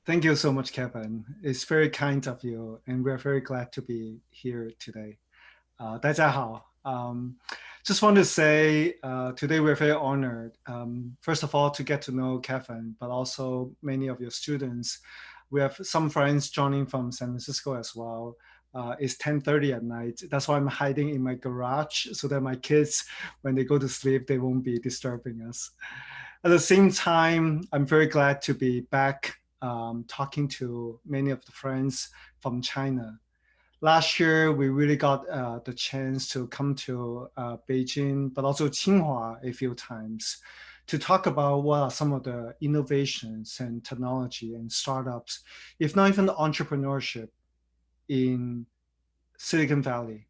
Thank you so much, Kevin. It's very kind of you, and we're very glad to be here today. 大家好. Just want to say today we're very honored. First of all, to get to know Kevin, but also many of your students. We have some friends joining from San Francisco as well. It's 10:30 at night. That's why I'm hiding in my garage so that my kids, when they go to sleep, they won't be disturbing us. At the same time, I'm very glad to be back talking to many of the friends from China. Last year, we really got the chance to come to Beijing, but also Tsinghua a few times to talk about what are some of the innovations and technology and startups, if not even entrepreneurship in Silicon Valley.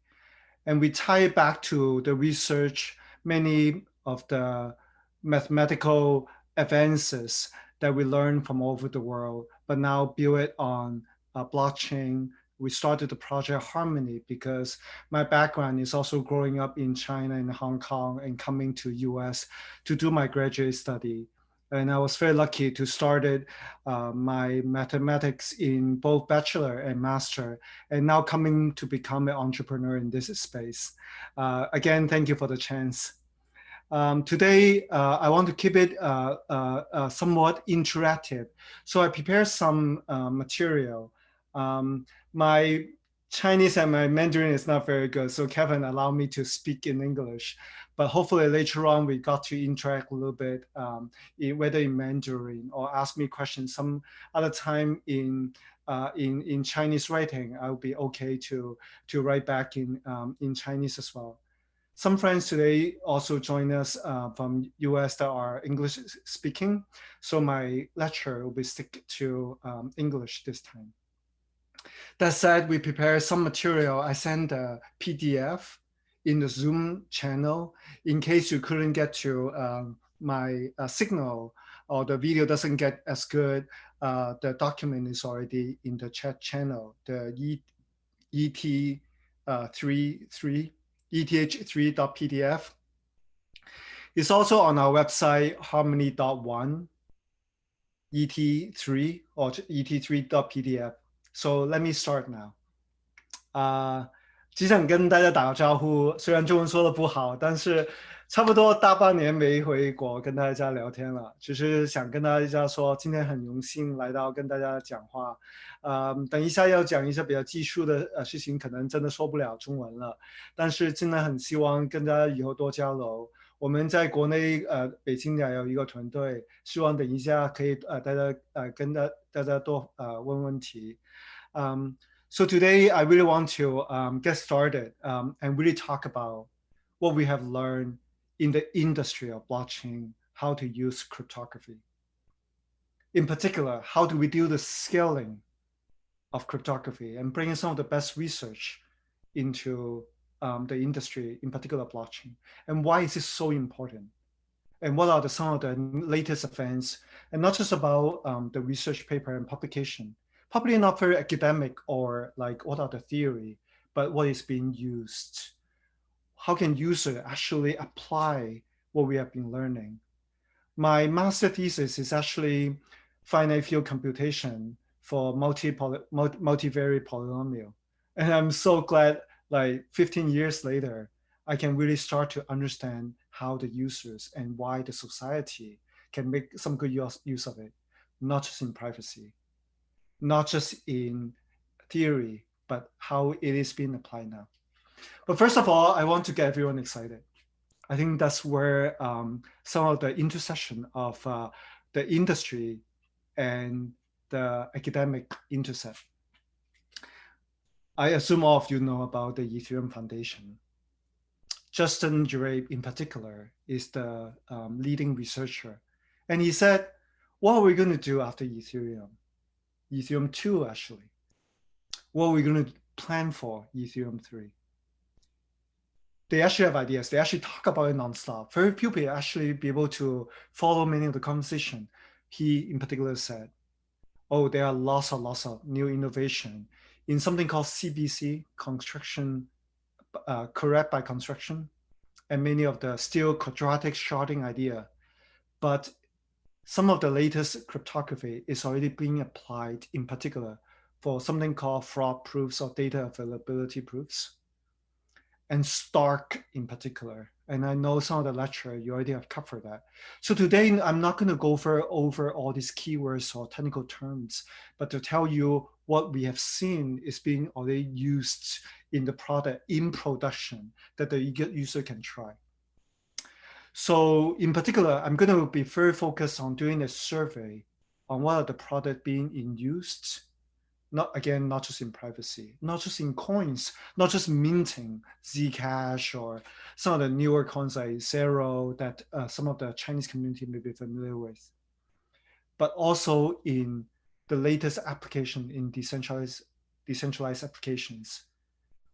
And we tie it back to the research, many of the mathematical advances that we learned from all over the world, but now build it on blockchain. We started the project Harmony because my background is also growing up in China and Hong Kong and coming to US to do my graduate study. And I was very lucky to start my mathematics in both bachelor and master, and now coming to become an entrepreneur in this space. Again, thank you for the chance. Today, I want to keep it somewhat interactive. So I prepared some material. My Chinese and my Mandarin is not very good, so Kevin allowed me to speak in English. But hopefully later on we got to interact a little bit, whether in Mandarin or ask me questions. Some other time in Chinese writing, I'll be okay to write back in Chinese as well. Some friends today also join us from US that are English speaking. So my lecture will be stick to English this time. That said, we prepare some material. I sent a PDF in the Zoom channel in case you couldn't get to my signal or the video doesn't get as good. The document is already in the chat channel, the ET3 ETH3.pdf. It's also on our website, harmony.one, ET3 or ET3.pdf. So let me start now. 只想跟大家打个招呼，虽然中文说的不好，但是差不多大半年没回国跟大家聊天了，就是想跟大家说，今天很荣幸来到跟大家讲话。等一下要讲一些比较技术的事情，可能真的说不了中文了，但是真的很希望跟大家以后多交流。我们在国内北京也有一个团队，希望等一下可以大家跟大家多问问题。So today I really want to get started and really talk about what we have learned in the industry of blockchain, how to use cryptography. In particular, how do we do the scaling of cryptography and bringing some of the best research into the industry, in particular blockchain, and why is this so important? And what are some of the latest events, and not just about the research paper and publication, probably not very academic or like what are the theory, but what is being used. How can user actually apply what we have been learning? My master thesis is actually finite field computation for multivariate polynomial. And I'm so glad like 15 years later, I can really start to understand how the users and why the society can make some good use of it, not just in privacy, not just in theory, but how it is being applied now. But first of all, I want to get everyone excited. I think that's where some of the intersection of the industry and the academic intersect. I assume all of you know about the Ethereum Foundation. Justin Drake in particular is the leading researcher. And he said, what are we going to do after Ethereum? Ethereum 2, actually. What are we going to plan for Ethereum 3? They actually have ideas. They actually talk about it nonstop. Very few people actually be able to follow many of the conversation. He in particular said, oh, there are lots of new innovation in something called CBC, construction, correct by construction, and many of the still quadratic sharding idea. But some of the latest cryptography is already being applied, in particular for something called fraud proofs or data availability proofs, and Stark in particular. And I know some of the lecture you already have covered that. So today I'm not going to go over all these keywords or technical terms, but to tell you what we have seen is being already used in the product in production that the user can try. So in particular, I'm going to be very focused on doing a survey on what are the products being in used, not just in privacy, not just in coins, not just minting Zcash or some of the newer coins like Zero that some of the Chinese community may be familiar with, but also in the latest application in decentralized applications.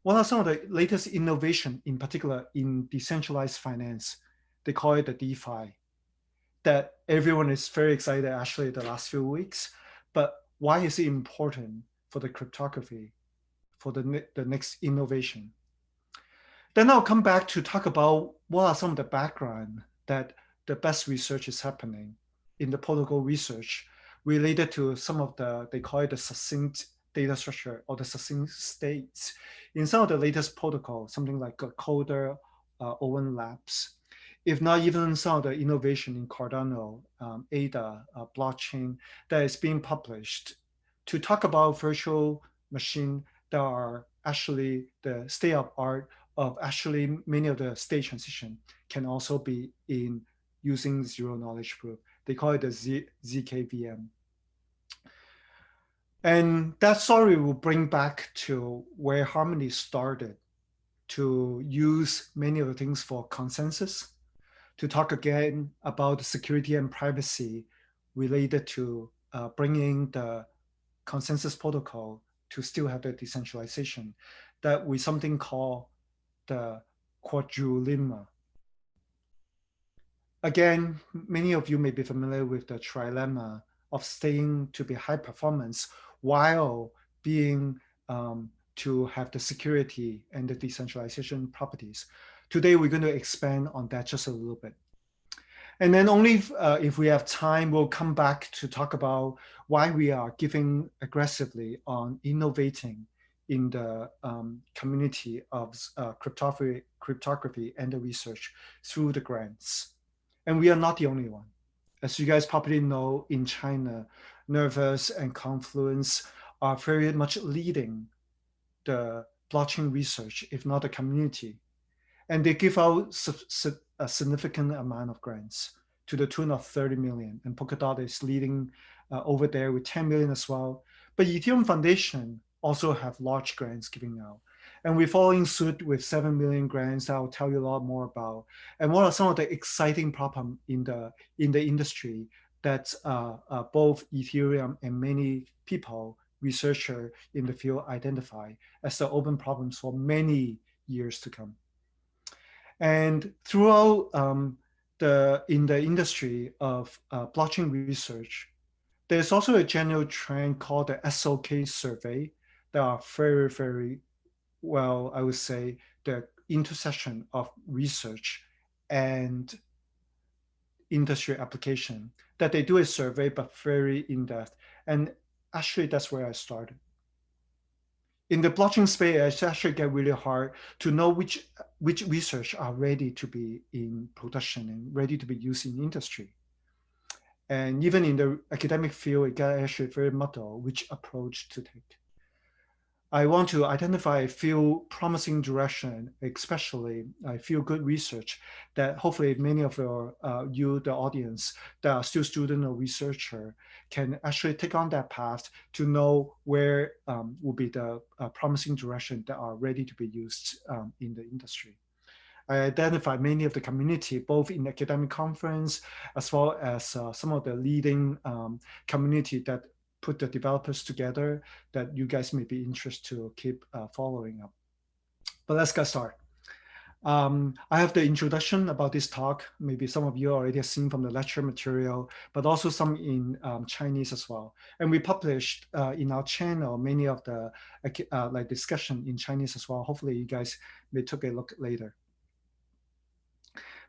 What are some of the latest innovation, in particular in decentralized finance? They call it the DeFi, that everyone is very excited actually the last few weeks. But why is it important for the cryptography, for the next innovation? Then I'll come back to talk about what are some of the background that the best research is happening in the protocol research related to some of the, they call it the succinct data structure or the succinct states in some of the latest protocols, something like Coder, Owen Labs, if not even some of the innovation in Cardano, ADA, blockchain that is being published to talk about virtual machine that are actually the state of art of actually many of the state transition can also be in using zero knowledge proof. They call it the ZKVM. And that story will bring back to where Harmony started to use many of the things for consensus, to talk again about the security and privacy related to bringing the consensus protocol to still have the decentralization, that we something called the quadrilemma. Again, many of you may be familiar with the trilemma of staying to be high performance while being to have the security and the decentralization properties. Today, we're going to expand on that just a little bit. And then only if we have time, we'll come back to talk about why we are giving aggressively on innovating in the community of cryptography and the research through the grants. And we are not the only one. As you guys probably know, in China, Nervous and Confluence are very much leading the blockchain research, if not the community. And they give out a significant amount of grants to the tune of 30 million. And Polkadot is leading over there with 10 million as well. But Ethereum Foundation also have large grants giving out. And we're following suit with 7 million grants that I'll tell you a lot more about. And what are some of the exciting problems in the industry that both Ethereum and many people, researchers in the field identify as the open problems for many years to come. And throughout in the industry of blockchain research, there's also a general trend called the SOK survey that are very, very well, I would say, the intersection of research and industry application, that they do a survey, but very in-depth. And actually, that's where I started. In the blockchain space, it's actually get really hard to know which research are ready to be in production and ready to be used in industry. And even in the academic field, it got actually very muddled which approach to take. I want to identify a few promising direction, especially I feel good research that hopefully many of you, the audience, that are still student or researcher, can actually take on that path to know where will be the promising direction that are ready to be used in the industry. I identified many of the community, both in academic conference, as well as some of the leading community that put the developers together that you guys may be interested to keep following up. But let's get started. I have the introduction about this talk. Maybe some of you already have seen from the lecture material, but also some in Chinese as well. And we published in our channel many of the like discussion in Chinese as well. Hopefully you guys may take a look later.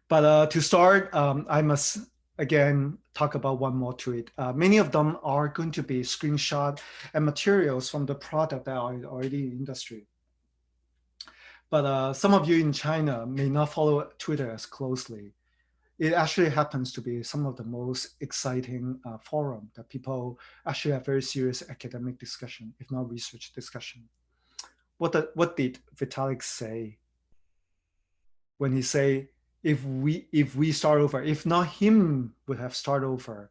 But to start, I must again, talk about one more tweet. Many of them are going to be screenshot and materials from the product that are already in industry. But some of you in China may not follow Twitter as closely. It actually happens to be some of the most exciting forum that people actually have very serious academic discussion, if not research discussion. What did Vitalik say when he say, if we start over, if not him would have started over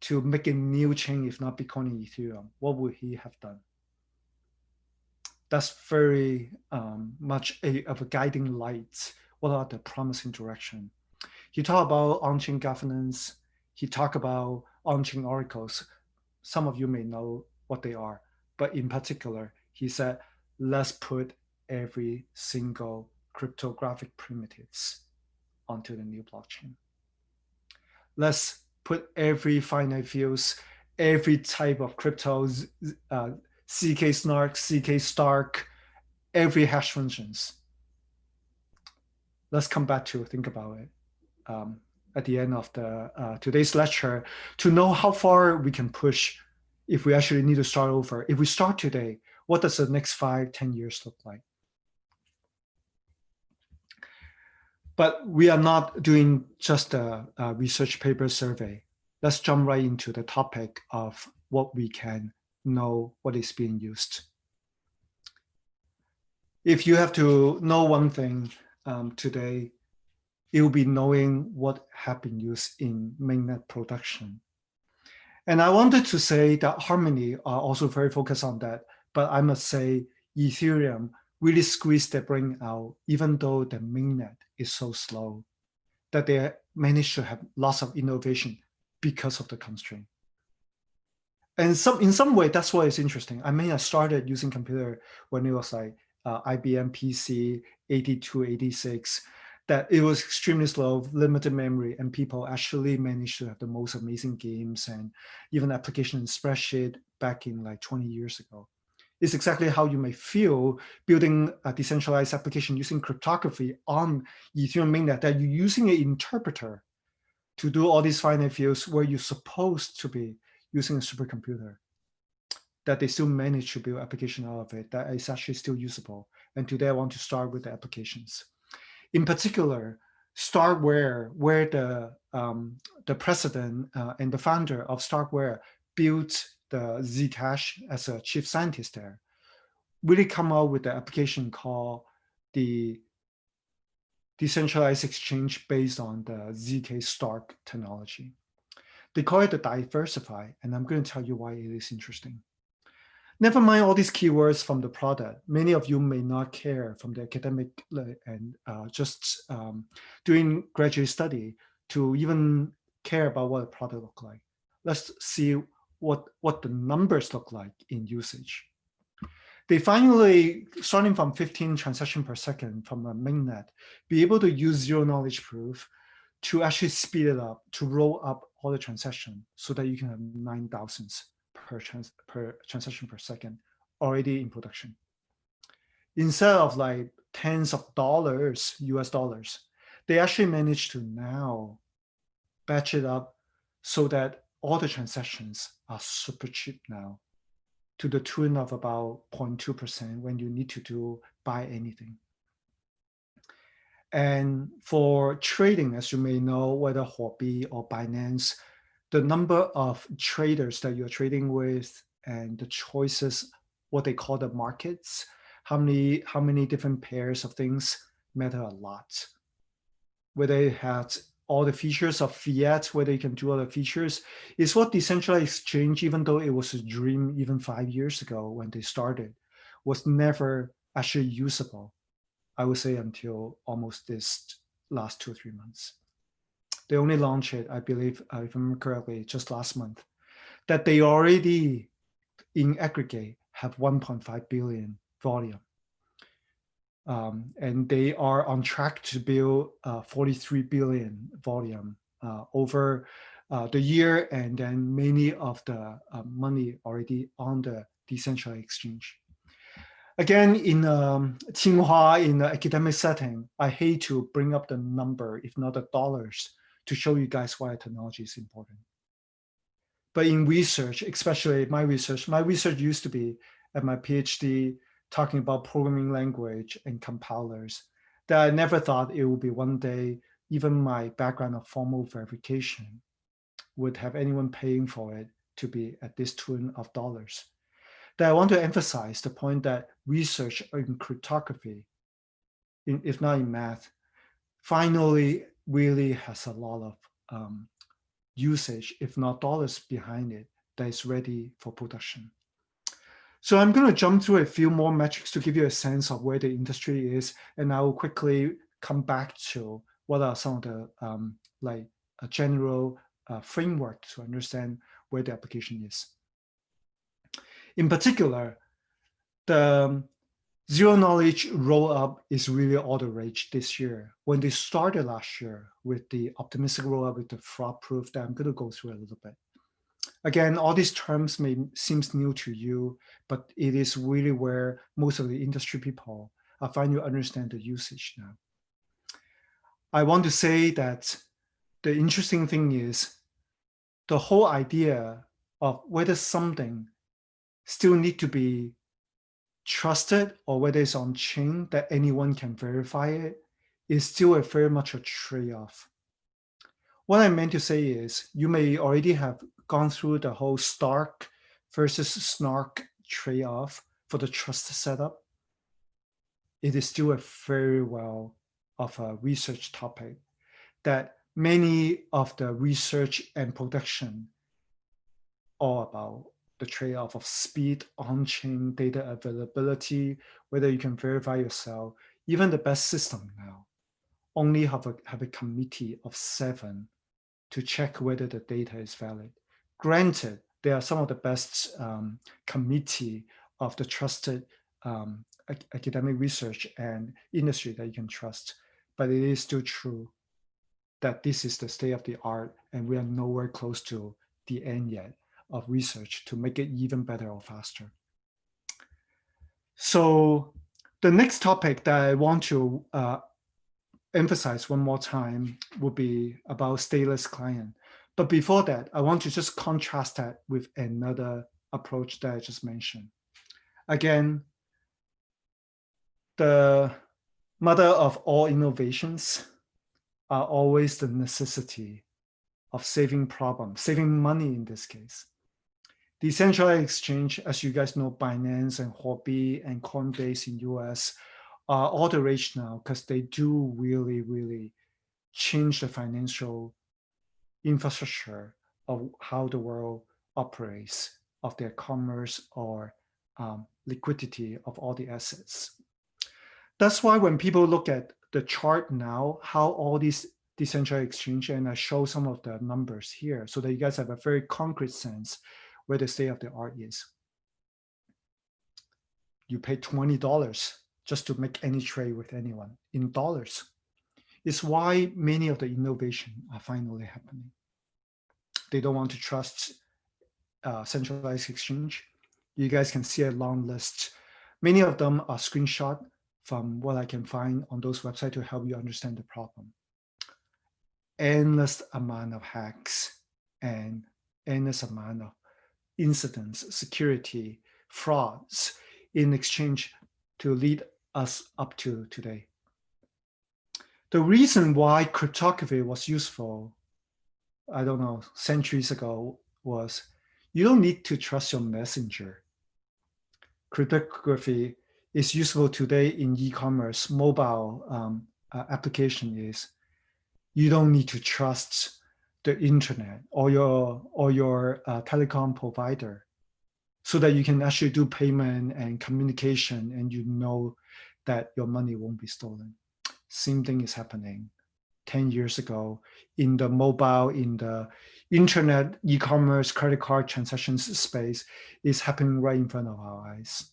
to make a new chain, if not Bitcoin and Ethereum, what would he have done? That's very much of a guiding light. What are the promising direction? He talked about on-chain governance. He talked about on-chain oracles. Some of you may know what they are, but in particular, he said, let's put every single cryptographic primitives onto the new blockchain. Let's put every finite fields, every type of cryptos, CK snark, CK stark, every hash functions. Let's come back to think about it at the end of the today's lecture to know how far we can push if we actually need to start over. If we start today, what does the next 5-10 years look like? But we are not doing just a research paper survey. Let's jump right into the topic of what we can know what is being used. If you have to know one thing today, it will be knowing what have been used in mainnet production. And I wanted to say that Harmony are also very focused on that, but I must say Ethereum really squeezed their brain out, even though the mainnet is so slow, that they managed to have lots of innovation because of the constraint. And in some way, that's why it's interesting. I mean, I started using computer when it was like IBM PC 8286, that it was extremely slow, limited memory, and people actually managed to have the most amazing games and even application in spreadsheet back in like 20 years ago. It's exactly how you may feel building a decentralized application using cryptography on Ethereum mainnet, that you're using an interpreter to do all these finite fields where you're supposed to be using a supercomputer, that they still manage to build application out of it that is actually still usable. And today I want to start with the applications. In particular, Starkware, where the president and the founder of Starkware built the Zcash as a chief scientist there, really come out with the application called the decentralized exchange based on the ZK Stark technology. They call it the diversify, and I'm going to tell you why it is interesting. Never mind all these keywords from the product. Many of you may not care from the academic and just doing graduate study to even care about what a product looks like. Let's see what the numbers look like in usage. They finally, starting from 15 transactions per second from a mainnet, be able to use zero knowledge proof to actually speed it up, to roll up all the transactions so that you can have 9,000 per transaction per second already in production. Instead of like tens of dollars, US dollars, they actually managed to now batch it up so that all the transactions are super cheap now, to the tune of about 0.2% when you need to buy anything. And for trading, as you may know, whether Huobi or Binance, the number of traders that you're trading with and the choices, what they call the markets, how many different pairs of things matter a lot. Whether it has all the features of fiat, whether you can do all the features, is what decentralized exchange, even though it was a dream even 5 years ago when they started, was never actually usable, I would say, until almost this last 2 or 3 months. They only launched it, I believe, if I remember correctly, just last month, that they already, in aggregate, have 1.5 billion volume. And they are on track to build 43 billion volume over the year, and then many of the money already on the decentralized exchange. Again, in Tsinghua, in the academic setting, I hate to bring up the number, if not the dollars, to show you guys why technology is important. But in research, especially my research used to be at my PhD talking about programming language and compilers that I never thought it would be one day, even my background of formal verification would have anyone paying for it to be at this tune of dollars. That I want to emphasize the point that research in cryptography, if not in math, finally really has a lot of usage, if not dollars behind it, that is ready for production. So I'm going to jump through a few more metrics to give you a sense of where the industry is, and I will quickly come back to what are some of the like a general framework to understand where the application is. In particular, the zero knowledge roll up is really all the rage this year. When they started last year with the optimistic roll up with the fraud proof that I'm going to go through a little bit. Again, all these terms may seem new to you, but it is really where most of the industry people are finally understand the usage now. I want to say that the interesting thing is the whole idea of whether something still need to be trusted or whether it's on chain that anyone can verify it is still very much a trade-off. What I meant to say is you may already have gone through the whole Stark versus Snark trade-off for the trust setup. It is still a very well of a research topic that many of the research and production are about the trade-off of speed, on-chain data availability, whether you can verify yourself. Even the best system now only have a committee of 7 to check whether the data is valid. Granted, there are some of the best committee of the trusted academic research and industry that you can trust, but it is still true that this is the state of the art and we are nowhere close to the end yet of research to make it even better or faster. So the next topic that I want to emphasize one more time would be about stateless client. But before that, I want to just contrast that with another approach that I just mentioned. Again, the mother of all innovations are always the necessity of saving problems, saving money in this case. Decentralized exchange, as you guys know, Binance and Huobi and Coinbase in US are all the rage now because they do really, really change the financial infrastructure of how the world operates, of their commerce or liquidity of all the assets. That's why when people look at the chart now, how all these decentralized exchange, and I show some of the numbers here so that you guys have a very concrete sense where the state of the art is. You pay $20 just to make any trade with anyone in dollars. It's why many of the innovation are finally happening. They don't want to trust centralized exchange. You guys can see a long list. Many of them are screenshot from what I can find on those websites to help you understand the problem. Endless amount of hacks and endless amount of incidents, security, frauds in exchange to lead us up to today. The reason why cryptography was useful, I don't know, centuries ago was you don't need to trust your messenger. Cryptography is useful today in e-commerce, mobile application is you don't need to trust the internet or your telecom provider so that you can actually do payment and communication and you know that your money won't be stolen. Same thing is happening 10 years ago in the mobile, in the internet, e-commerce, credit card transactions space is happening right in front of our eyes.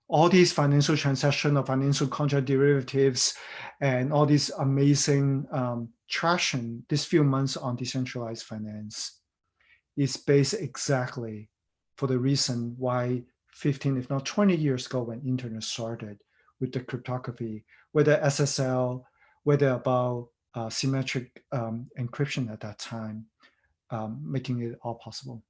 All these financial transactions or financial contract derivatives and all these amazing traction this few months on decentralized finance is based exactly for the reason why 15, if not 20 years ago when internet started with the cryptography, whether SSL, whether about symmetric encryption at that time, making it all possible.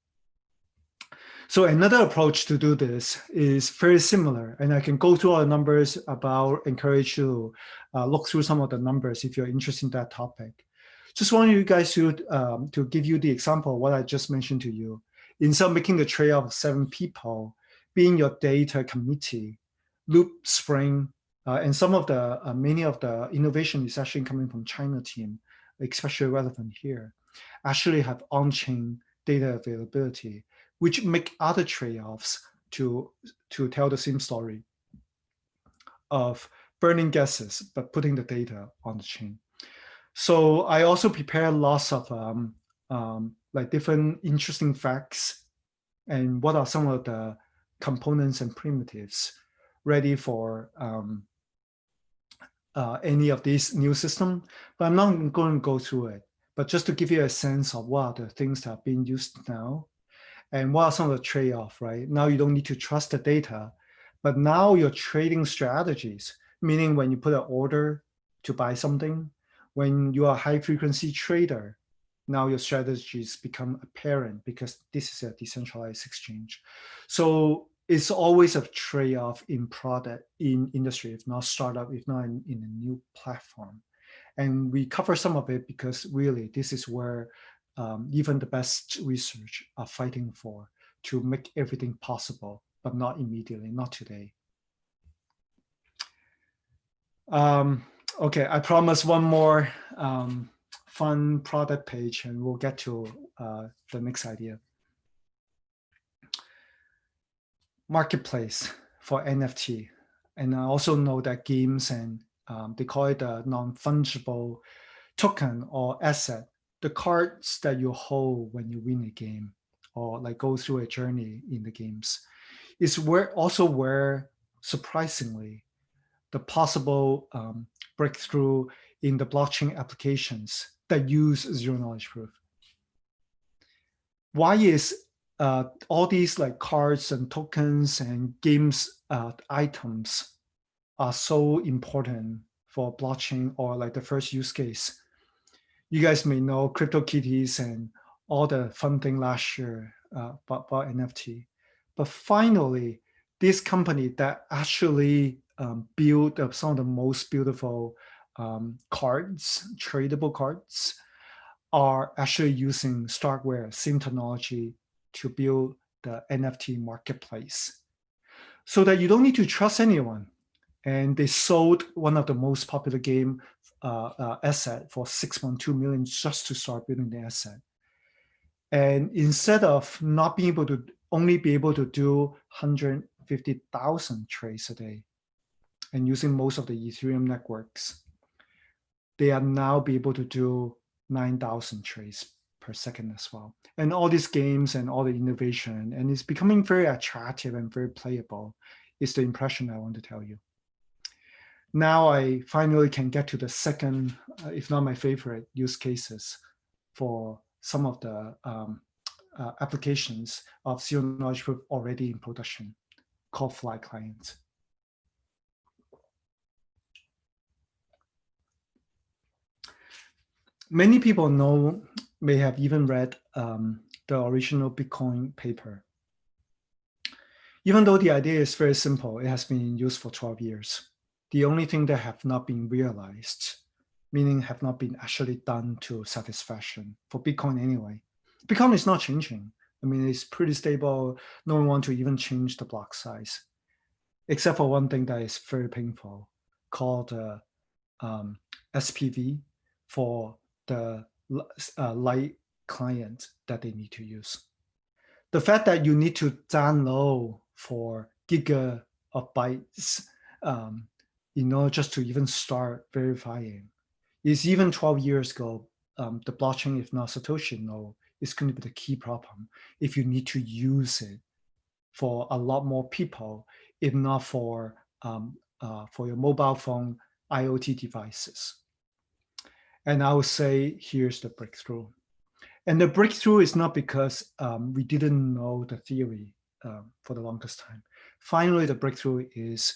So another approach to do this is very similar, and I can go through all the numbers about, encourage you to look through some of the numbers if you're interested in that topic. Just want you guys to give you the example of what I just mentioned to you. Instead of making the trade-off of 7 people, being your data committee, Loop Spring, and some of the, many of the innovation is actually coming from China team, especially relevant here, actually have on-chain data availability, which make other trade-offs to tell the same story of burning gases, but putting the data on the chain. So I also prepare lots of like different interesting facts and what are some of the components and primitives ready for any of these new systems. But I'm not going to go through it, but just to give you a sense of what are the things that are being used now. And what are some of the trade-off, right? Now you don't need to trust the data, but now your trading strategies, meaning when you put an order to buy something, when you are a high-frequency trader, now your strategies become apparent because this is a decentralized exchange. So it's always a trade-off in product, in industry, if not startup, if not in a new platform. And we cover some of it because really this is where even the best research are fighting for, to make everything possible, but not immediately, not today. Okay, I promise one more fun product page and we'll get to the next idea. Marketplace for NFT. And I also know that games and they call it a non-fungible token or asset, the cards that you hold when you win a game or like go through a journey in the games, is where surprisingly the possible breakthrough in the blockchain applications that use zero knowledge proof. Why is all these like cards and tokens and games items are so important for blockchain or like the first use case? You guys may know CryptoKitties and all the fun thing last year about NFT. But finally, this company that actually built some of the most beautiful cards, tradable cards, are actually using Starkware, same technology, to build the NFT marketplace so that you don't need to trust anyone. And they sold one of the most popular game asset for 6.2 million just to start building the asset. And instead of not being able to only be able to do 150,000 trades a day and using most of the Ethereum networks, they are now be able to do 9,000 trades per second as well. And all these games and all the innovation, and it's becoming very attractive and very playable, is the impression I want to tell you. Now I finally can get to the second, if not my favorite, use cases for some of the applications of zero knowledge proof already in production, called Fly clients. Many people may have even read the original Bitcoin paper. Even though the idea is very simple, it has been in use for 12 years. The only thing that have not been realized, meaning have not been actually done to satisfaction, for Bitcoin anyway. Bitcoin is not changing. I mean, it's pretty stable. No one wants to even change the block size, except for one thing that is very painful, called SPV for the light client that they need to use. The fact that you need to download for giga of bytes just to even start verifying is even 12 years ago, the blockchain, if not Satoshi node, is going to be the key problem if you need to use it for a lot more people, if not for your mobile phone IoT devices. And I would say, here's the breakthrough. And the breakthrough is not because we didn't know the theory for the longest time. Finally, the breakthrough is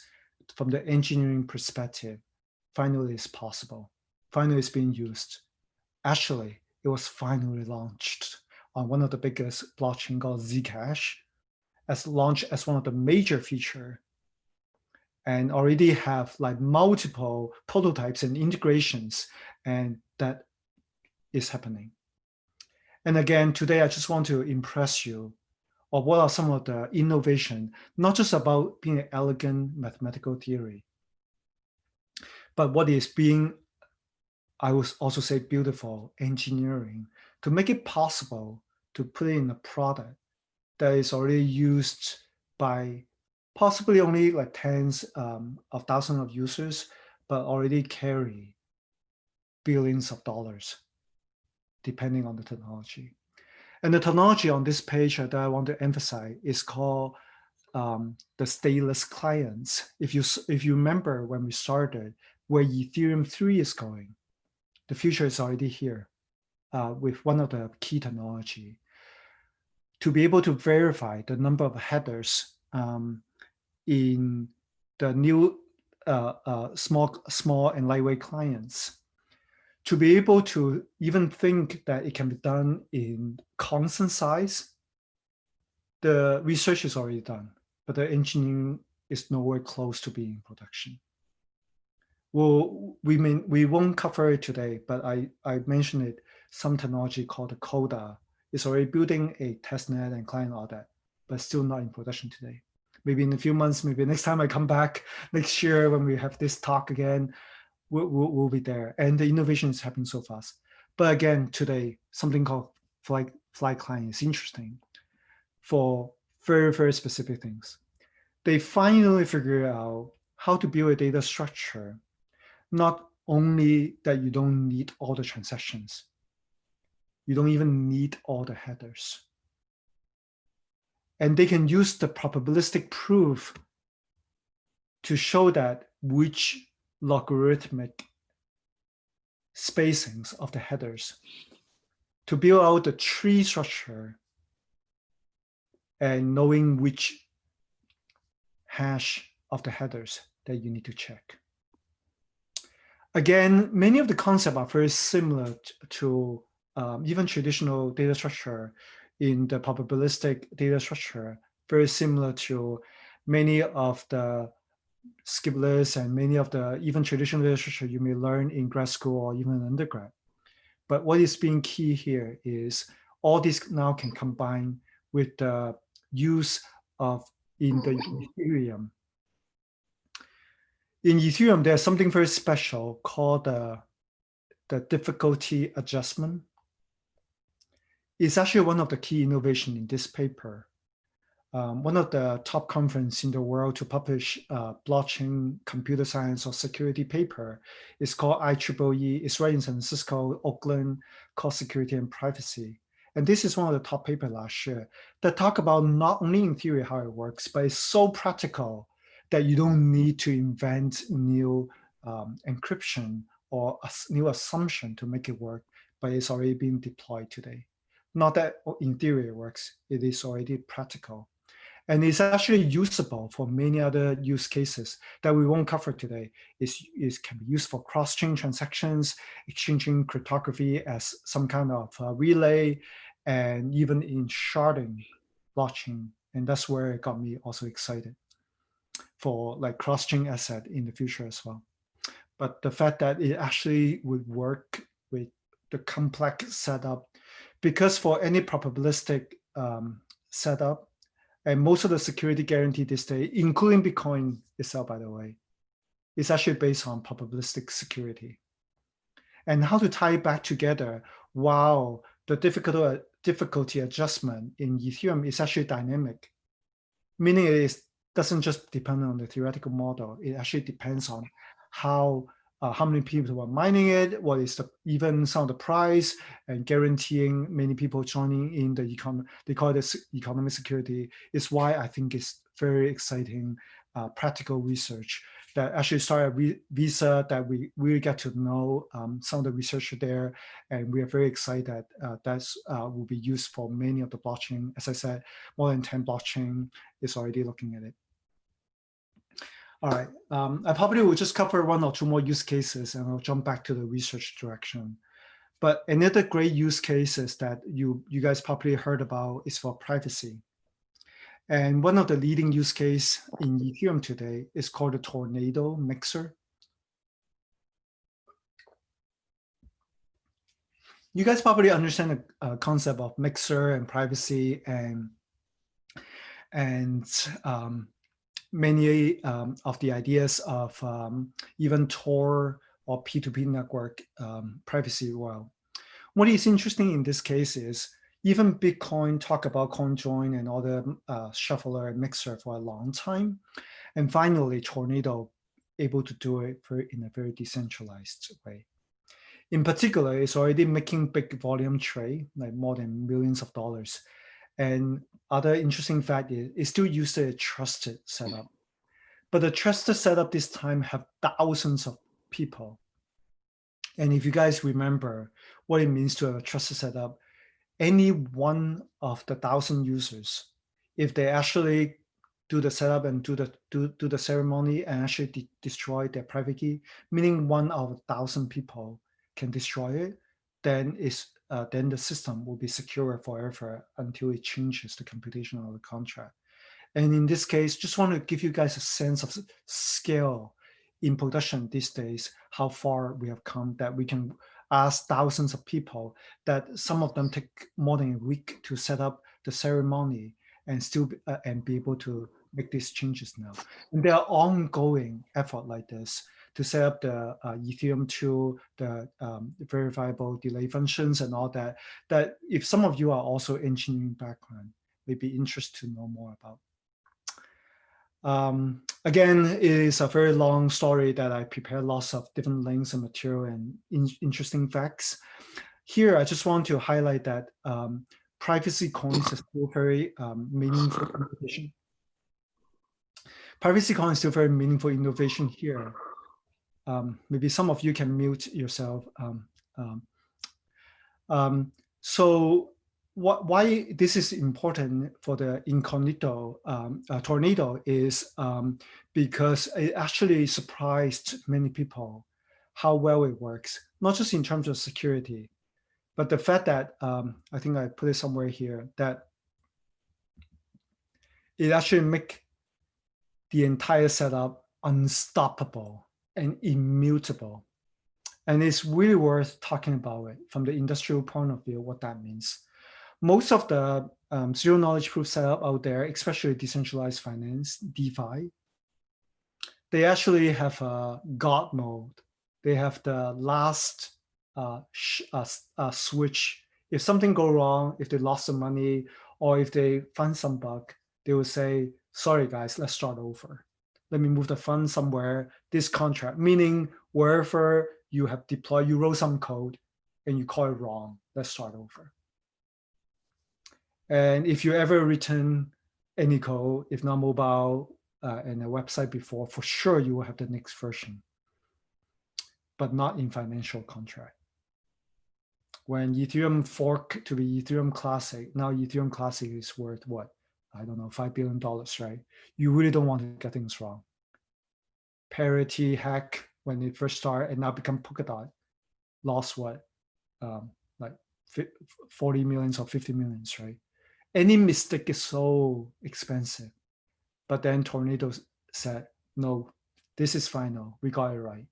from the engineering perspective, finally it's possible finally is being used. Actually, it was finally launched on one of the biggest blockchain called Zcash, as launched as one of the major feature, and already have like multiple prototypes and integrations, and that is happening. And again, today I just want to impress you of what are some of the innovation, not just about being an elegant mathematical theory, but what is being, I would also say, beautiful engineering to make it possible to put in a product that is already used by possibly only like tens of thousands of users, but already carry billions of dollars, depending on the technology. And the technology on this page that I want to emphasize is called the stateless clients. If you remember when we started, where Ethereum 3 is going, the future is already here with one of the key technology to be able to verify the number of headers in the new small and lightweight clients. To be able to even think that it can be done in constant size, the research is already done, but the engineering is nowhere close to being in production. Well, we won't cover it today, but I mentioned it. Some technology called the CODA is already building a testnet and client all that, but still not in production today. Maybe in a few months, maybe next time I come back next year when we have this talk again, we'll be there. And the innovation is happening so fast. But again, today, something called fly client is interesting for very, very specific things. They finally figure out how to build a data structure, not only that you don't need all the transactions, you don't even need all the headers. And they can use the probabilistic proof to show that which logarithmic spacings of the headers to build out the tree structure and knowing which hash of the headers that you need to check. Again, many of the concepts are very similar to even traditional data structure in the probabilistic data structure, very similar to many of the skip lists and many of the even traditional data structure you may learn in grad school or even undergrad. But what is being key here is all these now can combine with the use of in the Ethereum. In Ethereum, there's something very special called the difficulty adjustment. It's actually one of the key innovations in this paper. One of the top conferences in the world to publish blockchain, computer science, or security paper is called IEEE. It's right in San Francisco, Oakland, called Security and Privacy. And this is one of the top papers last year that talk about not only in theory how it works, but it's so practical that you don't need to invent new encryption or a new assumption to make it work, but it's already being deployed today. Not that in theory it works, it is already practical. And it's actually usable for many other use cases that we won't cover today. It can be used for cross-chain transactions, exchanging cryptography as some kind of relay, and even in sharding blockchain. And that's where it got me also excited for like cross-chain asset in the future as well. But the fact that it actually would work with the complex setup, because for any probabilistic setup, and most of the security guarantee these days, including Bitcoin itself, by the way, is actually based on probabilistic security. And how to tie it back together while the difficulty adjustment in Ethereum is actually dynamic, meaning it doesn't just depend on the theoretical model. It actually depends on how many people are mining it, what is even some of the price, and guaranteeing many people joining in the economy. They call this economic security. Is why I think it's very exciting practical research that actually started at Visa, that we really get to know some of the research there, and we are very excited that that will be used for many of the blockchain. As I said, more than 10 blockchain is already looking at it. All right. I probably will just cover one or two more use cases and I'll jump back to the research direction. But another great use case is that you guys probably heard about is for privacy. And one of the leading use case in Ethereum today is called the Tornado Mixer. You guys probably understand the concept of mixer and privacy and many of the ideas of even Tor or P2P network privacy well. What is interesting in this case is even Bitcoin talk about CoinJoin and all the shuffler and mixer for a long time. And finally, Tornado able to do it in a very decentralized way. In particular, it's already making big volume trade, like more than millions of dollars. And other interesting fact is it still uses a trusted setup. But the trusted setup this time have thousands of people. And if you guys remember what it means to have a trusted setup, any one of the 1,000 users, if they actually do the setup and do the ceremony and actually destroy their private key, meaning 1 out of 1,000 people can destroy it, then the system will be secure forever until it changes the computation of the contract. And in this case, just want to give you guys a sense of scale in production these days, how far we have come that we can ask thousands of people that some of them take more than a week to set up the ceremony and still and be able to make these changes now. And there are ongoing effort like this to set up the Ethereum 2, the verifiable delay functions and all that, that if some of you are also engineering background, may be interested to know more about. Again, it is a very long story that I prepared lots of different links and material and interesting facts. Here, I just want to highlight that privacy coins is still very meaningful innovation. Privacy coin is still very meaningful innovation here. Maybe some of you can mute yourself. So why this is important for the incognito tornado is because it actually surprised many people how well it works, not just in terms of security, but the fact that I think I put it somewhere here, that it actually make the entire setup unstoppable and immutable. And it's really worth talking about it from the industrial point of view, what that means. Most of the zero knowledge proof setup out there, especially decentralized finance, DeFi, they actually have a God mode. They have the last switch. If something go wrong, if they lost some money, or if they find some bug, they will say, sorry guys, let's start over. Let me move the fund somewhere, this contract, meaning wherever you have deployed, you wrote some code and you call it wrong, let's start over. And if you ever return any code, if not mobile and a website before, for sure you will have the next version, but not in financial contract. When Ethereum forked to be Ethereum Classic, now Ethereum Classic is worth what? I don't know, $5 billion, right? You really don't want to get things wrong. Parity hack when it first started and now become Polkadot, lost what? Like 40 millions or 50 millions, right? Any mistake is so expensive. But then Tornado said, no, this is final. We got it right.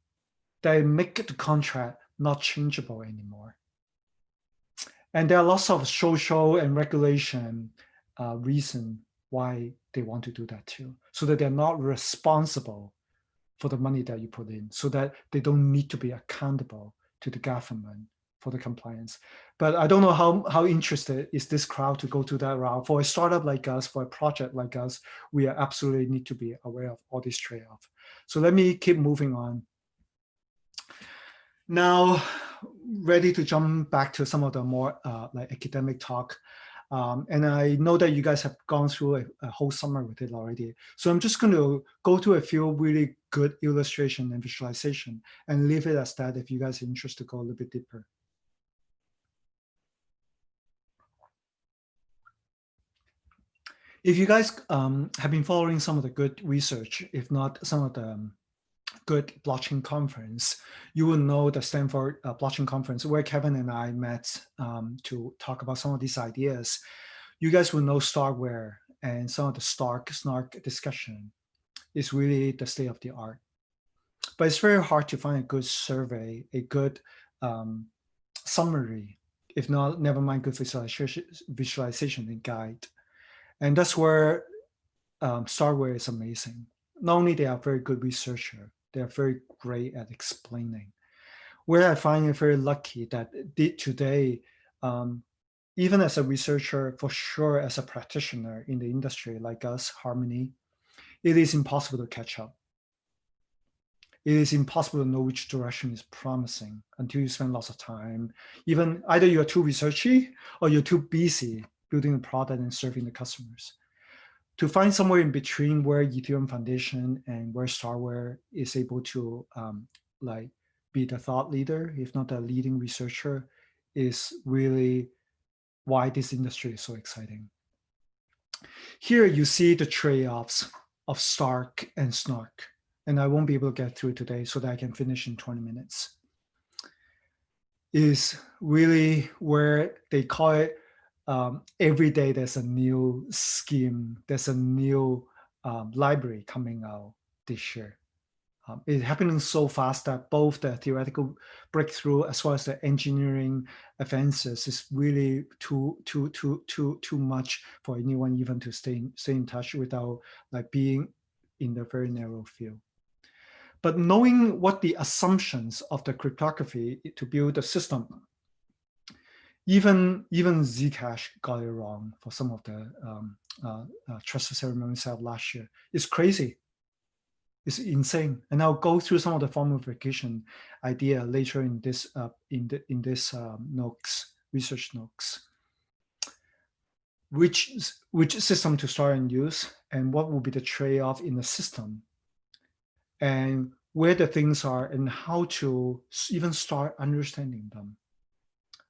They make the contract not changeable anymore. And there are lots of social and regulation reason why they want to do that too, so that they're not responsible for the money that you put in, so that they don't need to be accountable to the government for the compliance. But I don't know how interested is this crowd to go to that route. For a startup like us, for a project like us, we are absolutely need to be aware of all this trade-off. So let me keep moving on. Now, ready to jump back to some of the more like academic talk. And I know that you guys have gone through a whole summer with it already. So I'm just going to go to a few really good illustration and visualization and leave it as that if you guys are interested to go a little bit deeper. If you guys have been following some of the good research, if not some of the good blockchain conference, you will know the Stanford blockchain conference where Kevin and I met to talk about some of these ideas. You guys will know Starkware and some of the snark discussion is really the state of the art. But it's very hard to find a good survey, a good summary, if not, never mind good visualization and guide. And that's where Starkware is amazing. Not only they are very good researcher, they are very great at explaining. Where I find it very lucky that today, even as a researcher, for sure as a practitioner in the industry like us, Harmony, it is impossible to catch up. It is impossible to know which direction is promising until you spend lots of time. Even either you're too researchy or you're too busy building a product and serving the customers. To find somewhere in between where Ethereum Foundation and where Starkware is able to like be the thought leader, if not the leading researcher, is really why this industry is so exciting. Here you see the trade-offs of Stark and Snark, and I won't be able to get through today so that I can finish in 20 minutes. Is really where they call it every day there's a new scheme, there's a new library coming out this year. It's happening so fast that both the theoretical breakthrough as well as the engineering advances is really too much for anyone even to stay in touch without like being in the very narrow field. But knowing what the assumptions of the cryptography to build a system, even Zcash got it wrong for some of the trusted ceremony set up last year. It's crazy. It's insane. And I'll go through some of the formalification idea later in this notes, research notes. Which system to start and use, and what will be the trade-off in the system, and where the things are, and how to even start understanding them.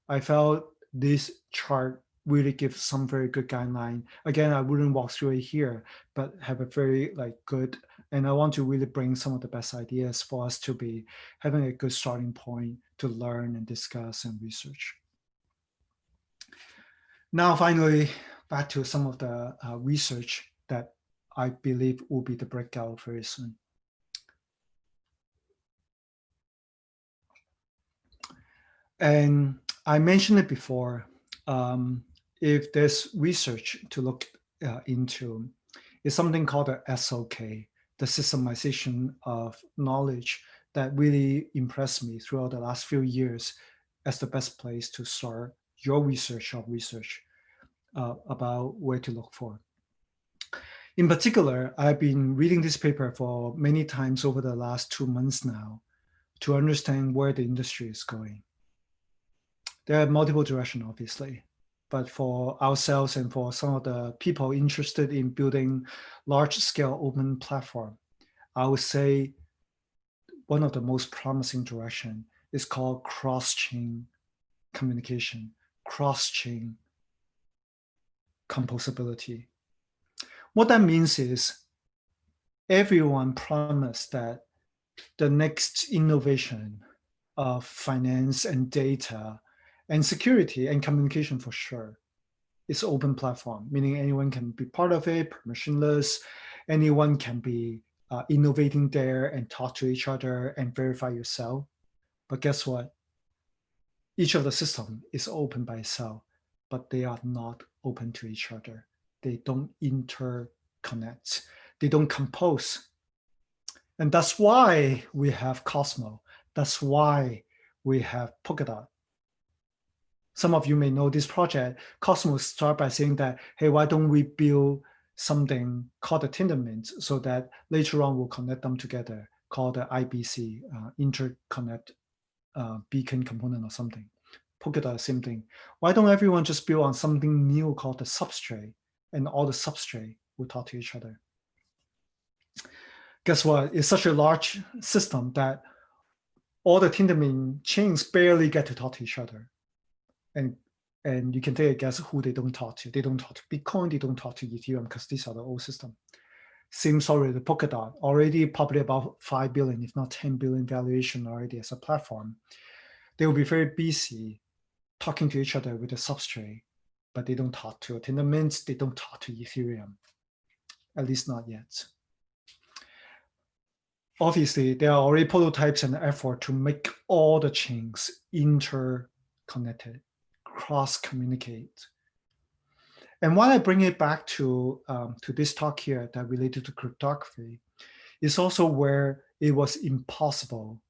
I felt this chart really gives some very good guideline. Again, I wouldn't walk through it here, but have a very good, and I want to really bring some of the best ideas for us to be having a good starting point to learn and discuss and research. Now, finally, back to some of the research that I believe will be the breakout very soon. And I mentioned it before, if there's research to look into, is something called the SOK, the systemization of knowledge, that really impressed me throughout the last few years as the best place to start your research about where to look for. In particular, I've been reading this paper for many times over the last 2 months now to understand where the industry is going. There are multiple directions, obviously, but for ourselves and for some of the people interested in building large-scale open platform, I would say one of the most promising direction is called cross-chain communication, cross-chain composability. What that means is everyone promised that the next innovation of finance and data and security and communication for sure is open platform, meaning anyone can be part of it, permissionless, anyone can be innovating there and talk to each other and verify yourself. But guess what? Each of the system is open by itself, but they are not open to each other. They don't interconnect. They don't compose. And that's why we have Cosmos. That's why we have Polkadot. Some of you may know this project. Cosmos start by saying that, hey, why don't we build something called the Tendermint so that later on we'll connect them together, called the IBC, interconnect beacon component or something. Polkadot, same thing. Why don't everyone just build on something new called the substrate, and all the substrate will talk to each other? Guess what? It's such a large system that all the Tendermint chains barely get to talk to each other. And And you can take a guess who they don't talk to. They don't talk to Bitcoin, they don't talk to Ethereum, because these are the old system. Same story with Polkadot, already probably about 5 billion, if not 10 billion valuation already as a platform. They will be very busy talking to each other with the substrate, but they don't talk to Tendermint, they don't talk to Ethereum, at least not yet. Obviously, there are already prototypes and effort to make all the chains interconnected, cross-communicate. And why I bring it back to this talk here that related to cryptography is also where it was impossible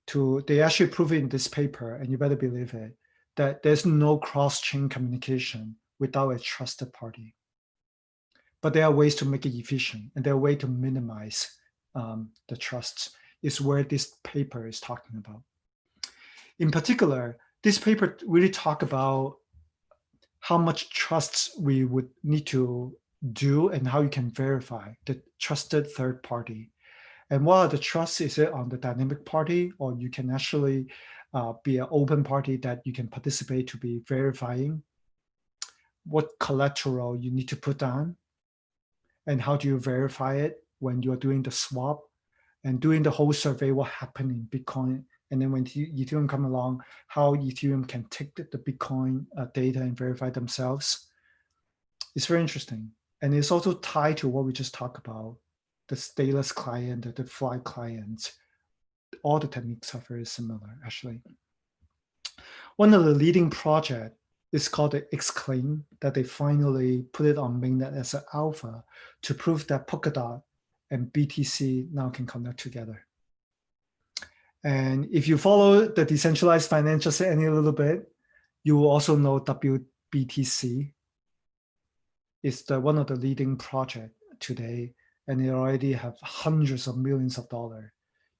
to, they actually prove it in this paper, and you better believe it, that there's no cross-chain communication without a trusted party. But there are ways to make it efficient, and there are ways to minimize the trust, is where this paper is talking about. In particular, this paper really talk about how much trust we would need to do and how you can verify the trusted third party. And what are the trusts? Is it on the dynamic party, or you can actually be an open party that you can participate to be verifying? What collateral you need to put down? And how do you verify it when you're doing the swap? And doing the whole survey, what happened in Bitcoin? And then when Ethereum come along, how Ethereum can take the Bitcoin data and verify themselves. It's very interesting. And it's also tied to what we just talked about, the stateless client, the fly client. All the techniques are very similar, actually. One of the leading projects is called the Exclaim, that they finally put it on mainnet as an alpha to prove that Polkadot and BTC now can connect together. And if you follow the decentralized finance just any little bit, you will also know WBTC is one of the leading projects today, and they already have hundreds of millions of dollars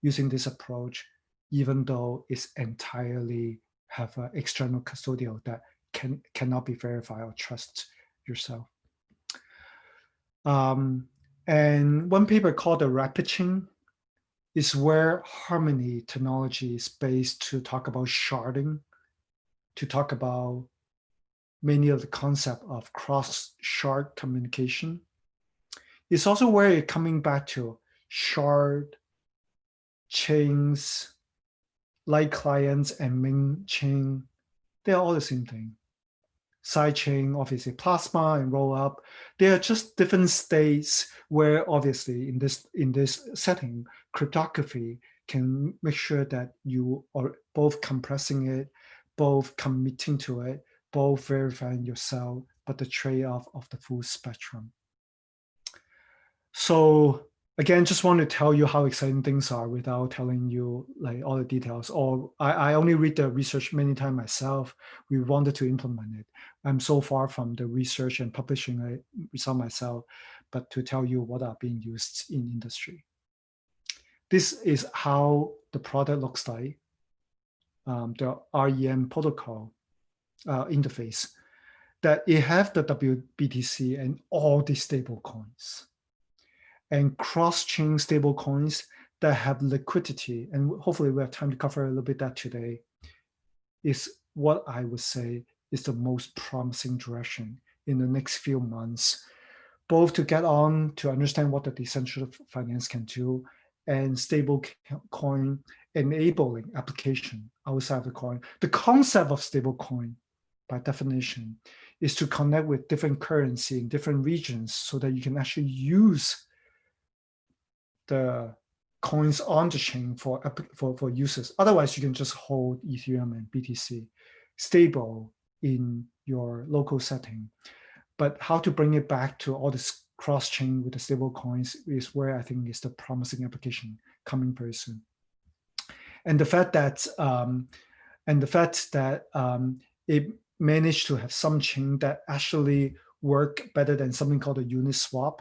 using this approach, even though it's entirely have an external custodial that cannot be verified or trust yourself. And one paper called the Rapid Chain is where Harmony technology is based to talk about sharding, to talk about many of the concept of cross-shard communication. It's also where it's coming back to shard chains, light clients and main chain. They're all the same thing. Side chain, obviously plasma and roll up. They are just different states where obviously in this setting, cryptography can make sure that you are both compressing it, both committing to it, both verifying yourself, but the trade-off of the full spectrum. So again, just want to tell you how exciting things are without telling you like all the details. Or I only read the research many times myself. We wanted to implement it. I'm so far from the research and publishing result myself, but to tell you what are being used in industry. This is how the product looks like. The REM protocol interface, that it have the WBTC and all the stable coins. And cross-chain stable coins that have liquidity, and hopefully we have time to cover a little bit that today, is what I would say is the most promising direction in the next few months, both to get on to understand what the decentralized finance can do, and stable coin enabling application outside of the coin. The concept of stable coin, by definition, is to connect with different currency in different regions so that you can actually use the coins on the chain for users. Otherwise, you can just hold Ethereum and BTC stable in your local setting. But how to bring it back to all this cross-chain with the stable coins is where I think is the promising application coming very soon. And the fact that it managed to have some chain that actually work better than something called a Uniswap.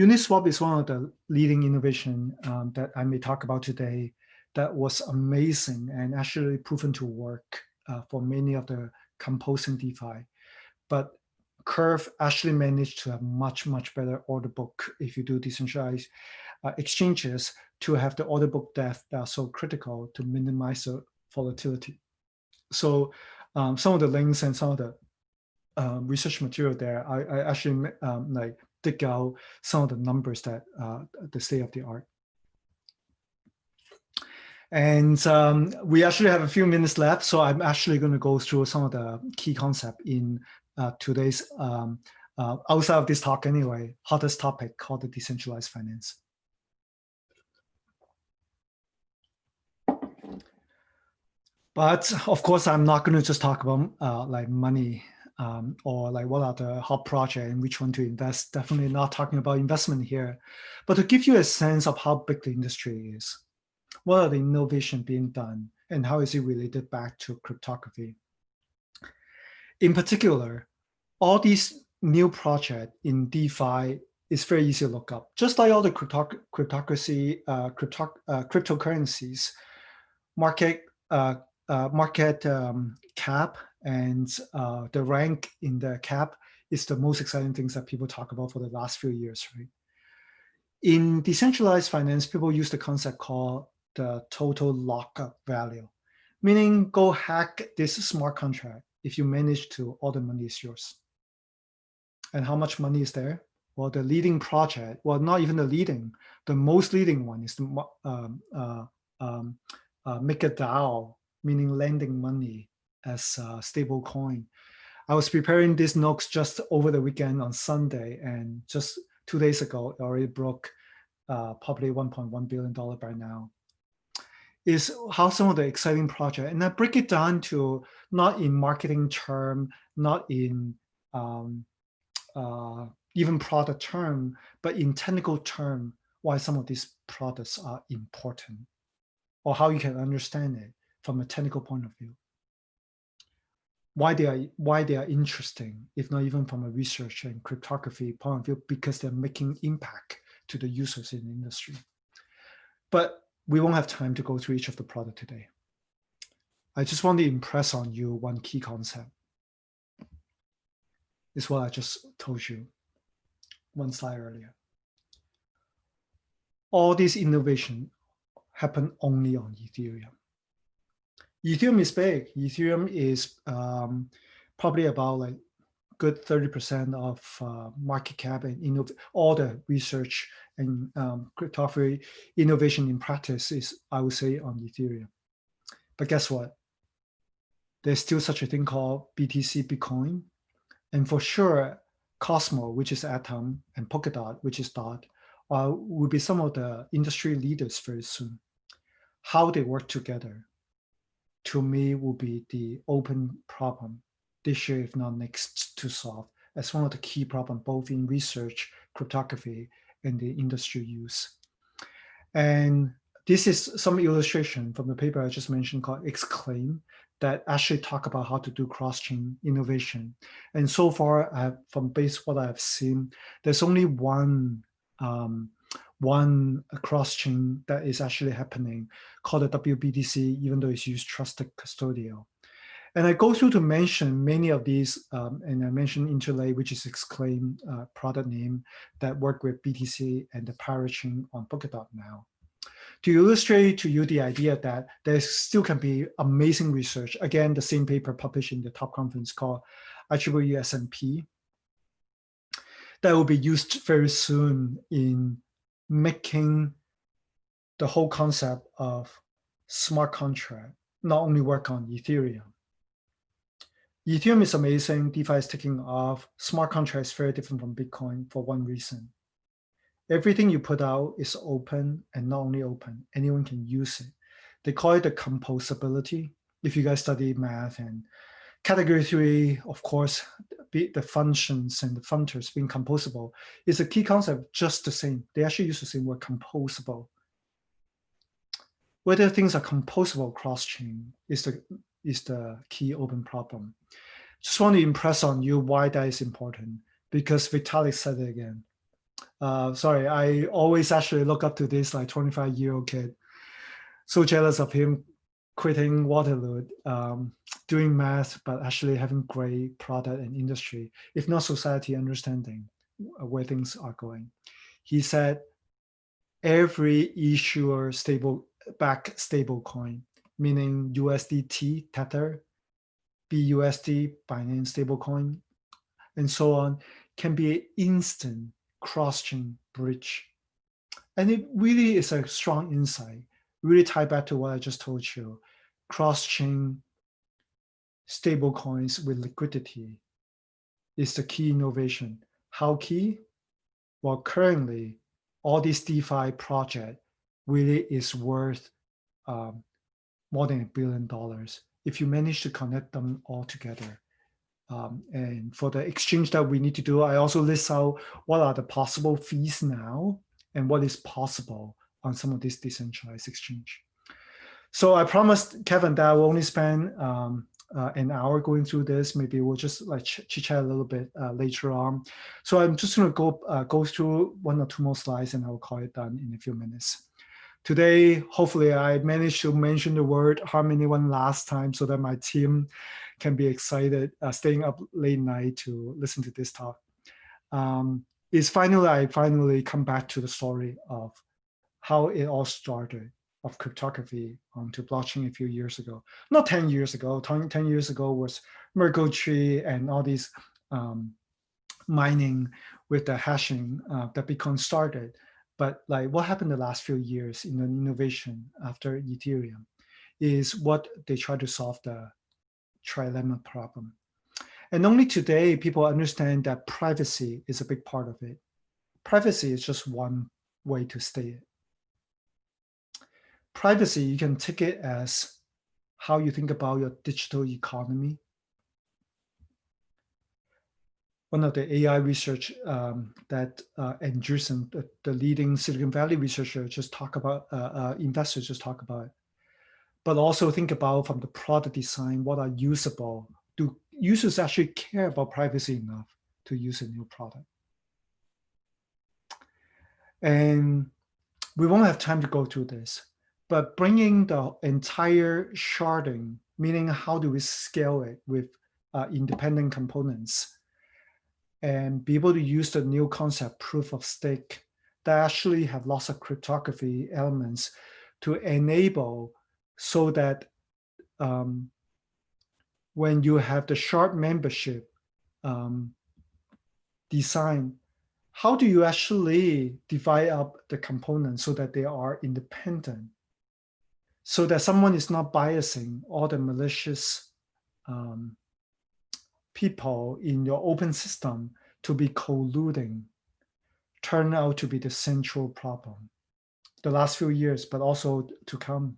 Uniswap is one of the leading innovation that I may talk about today that was amazing and actually proven to work for many of the composing DeFi. But Curve actually managed to have much, much better order book if you do decentralized exchanges, to have the order book depth that are so critical to minimize the volatility. So some of the links and some of the research material there, I actually like dig out some of the numbers that the state of the art. And we actually have a few minutes left, so I'm actually going to go through some of the key concepts in today's, outside of this talk anyway, hottest topic called the decentralized finance. But of course, I'm not going to just talk about like money or like what are the hot projects and which one to invest. Definitely not talking about investment here, but to give you a sense of how big the industry is. What are the innovation being done and how is it related back to cryptography? In particular, all these new projects in DeFi is very easy to look up. Just like all the cryptocurrencies, market cap and the rank in the cap is the most exciting things that people talk about for the last few years, right? In decentralized finance, people use the concept called the total lockup value, meaning go hack this smart contract. If you manage to, all the money is yours. And how much money is there? Well, the leading project, well, not even the leading, the most leading one is the MakerDAO, meaning lending money as a stable coin. I was preparing these notes just over the weekend on Sunday, and just 2 days ago, it already broke probably $1.1 billion by now. Is how some of the exciting project, and I break it down to not in marketing term, not in even product term, but in technical term, why some of these products are important, or how you can understand it from a technical point of view. Why they are interesting, if not even from a research and cryptography point of view, because they're making impact to the users in the industry. But we won't have time to go through each of the product today. I just want to impress on you one key concept. Is what I just told you one slide earlier. All this innovation happen only on Ethereum. Ethereum is big. Ethereum is probably about like good 30% of market cap and all the research and cryptography innovation in practice is, I would say, on Ethereum. But guess what? There's still such a thing called BTC, Bitcoin. And for sure, Cosmo, which is Atom, and Polkadot, which is Dot, will be some of the industry leaders very soon. How they work together, to me, will be the open problem this year, if not next, to solve as one of the key problems, both in research, cryptography, and the industry use. And this is some illustration from the paper I just mentioned called Exclaim that actually talk about how to do cross-chain innovation. And so far, from base what I've seen, there's only one cross-chain that is actually happening called the WBTC, even though it's used trusted custodial. And I go through to mention many of these, and I mentioned Interlay, which is Exclaim product name that work with BTC and the pirate chain on Polkadot now. To illustrate to you the idea that there still can be amazing research. Again, the same paper published in the top conference called IEEE S&P that will be used very soon in making the whole concept of smart contract not only work on Ethereum. Ethereum is amazing, DeFi is taking off. Smart contract is very different from Bitcoin for one reason. Everything you put out is open, and not only open, anyone can use it. They call it the composability. If you guys study math and category 3, of course, the functions and the functors being composable is a key concept, just the same. They actually use the same word, composable. Whether things are composable cross-chain is the key open problem. Just want to impress on you why that is important, because Vitalik said it again. Sorry, I always actually look up to this like 25-year-old kid. So jealous of him quitting Waterloo, doing math, but actually having great product and industry, if not society understanding where things are going. He said, every issuer stable coin, meaning USDT, Tether, BUSD, Binance stablecoin, and so on, can be an instant cross-chain bridge. And it really is a strong insight, really tie back to what I just told you. Cross-chain stablecoins with liquidity is the key innovation. How key? Well, currently, all these DeFi project really is worth more than $1 billion if you manage to connect them all together. And for the exchange that we need to do, I also list out what are the possible fees now and what is possible on some of these decentralized exchange. So I promised Kevin that I will only spend an hour going through this. Maybe we'll just like chit-chat a little bit later on. So I'm just going to go through one or two more slides and I'll call it done in a few minutes. Today, hopefully I managed to mention the word harmony one last time so that my team can be excited, staying up late night to listen to this talk. I finally come back to the story of how it all started of cryptography onto blockchain a few years ago. Not 10 years ago. 10 years ago was Merkle tree and all these mining with the hashing that Bitcoin started. But like what happened the last few years in the innovation after Ethereum is what they try to solve the trilemma problem. And only today people understand that privacy is a big part of it. Privacy is just one way to state it. Privacy, you can take it as how you think about your digital economy. One of the AI research that Andreessen, the leading Silicon Valley researcher, just talk about, investors just talk about it. But also think about from the product design, what are usable? Do users actually care about privacy enough to use a new product? And we won't have time to go through this, but bringing the entire sharding, meaning how do we scale it with independent components and be able to use the new concept proof of stake that actually have lots of cryptography elements to enable so that when you have the shard membership design, how do you actually divide up the components so that they are independent, so that someone is not biasing all the malicious people in your open system to be colluding, turn out to be the central problem the last few years, but also to come,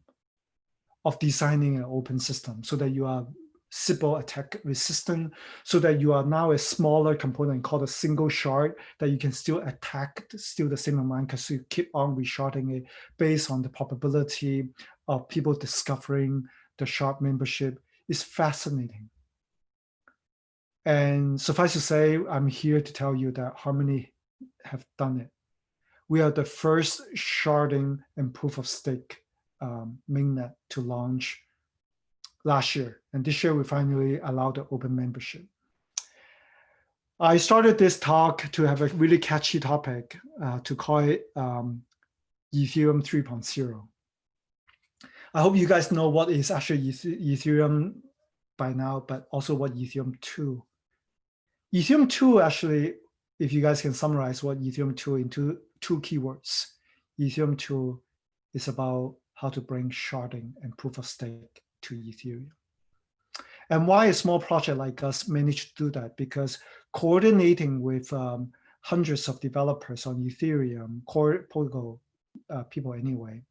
of designing an open system so that you are Sybil attack resistant, so that you are now a smaller component called a single shard that you can still attack still the same amount because you keep on resharding it based on the probability of people discovering the shard membership. Is fascinating. And suffice to say, I'm here to tell you that Harmony have done it. We are the first sharding and proof of stake mainnet to launch last year. And this year we finally allowed the open membership. I started this talk to have a really catchy topic to call it Ethereum 3.0. I hope you guys know what is actually Ethereum by now, but also what Ethereum 2. Ethereum 2 actually, if you guys can summarize what Ethereum 2 into two keywords. Ethereum 2 is about how to bring sharding and proof of stake to Ethereum. And why a small project like us managed to do that? Because coordinating with hundreds of developers on Ethereum, core protocol people anyway,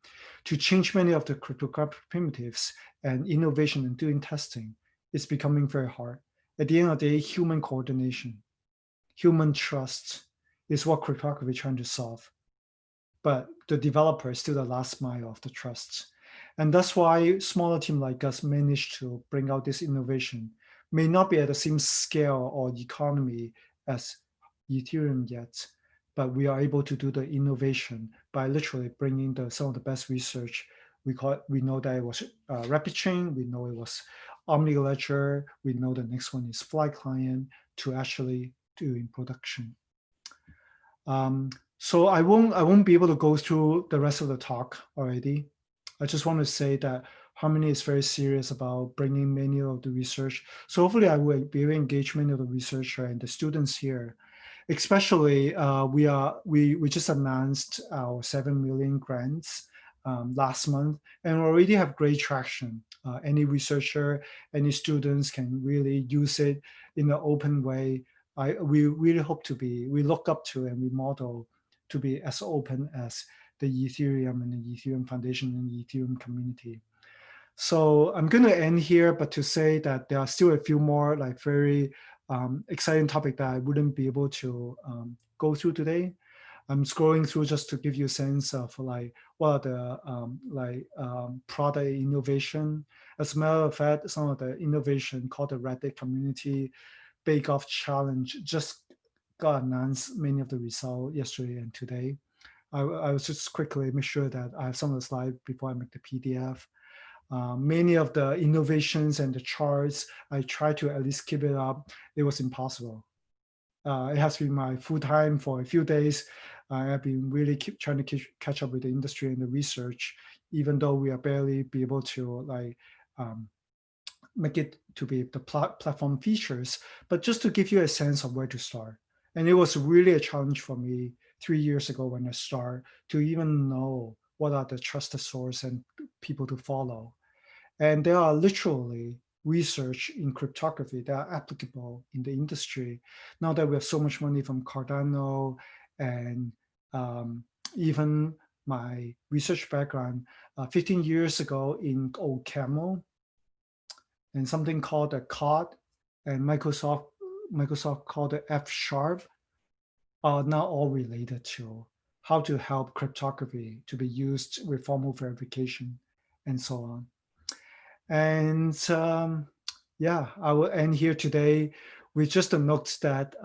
to change many of the cryptographic primitives and innovation and doing testing is becoming very hard. At the end of the day, human coordination, human trust is what cryptography is trying to solve. But the developer is still the last mile of the trust. And that's why smaller team like us managed to bring out this innovation. May not be at the same scale or economy as Ethereum yet, but we are able to do the innovation by literally bringing some of the best research. We know that it was Rapid Chain, we know it was Omni Ledger, we know the next one is Fly Client to actually do in production. So I won't be able to go through the rest of the talk already. I just want to say that Harmony is very serious about bringing many of the research. So hopefully I will be able to engage many of the researcher and the students here. Especially, we just announced our 7 million grants last month, and we already have great traction. Any researcher, any students can really use it in an open way. We really hope to be, we look up to and we model to be as open as the Ethereum and the Ethereum Foundation and the Ethereum community. So I'm going to end here, but to say that there are still a few more like very exciting topic that I wouldn't be able to go through today. I'm scrolling through just to give you a sense of like what are the product innovation. As a matter of fact, some of the innovation called the Reddit Community Bake Off Challenge just got announced many of the results yesterday and today. I was just quickly make sure that I have some of the slides before I make the PDF. Many of the innovations and the charts, I try to at least keep it up. It was impossible. It has been my full time for a few days. I have been really trying to catch up with the industry and the research, even though we are barely be able to like make it to be the platform features, but just to give you a sense of where to start. And it was really a challenge for me 3 years ago when I started to even know what are the trusted source and people to follow. And there are literally research in cryptography that are applicable in the industry. Now that we have so much money from Cardano and even my research background, 15 years ago in old Camel and something called a COD and Microsoft called it F sharp are now all related to how to help cryptography to be used with formal verification and so on. And yeah, I will end here today with just a note that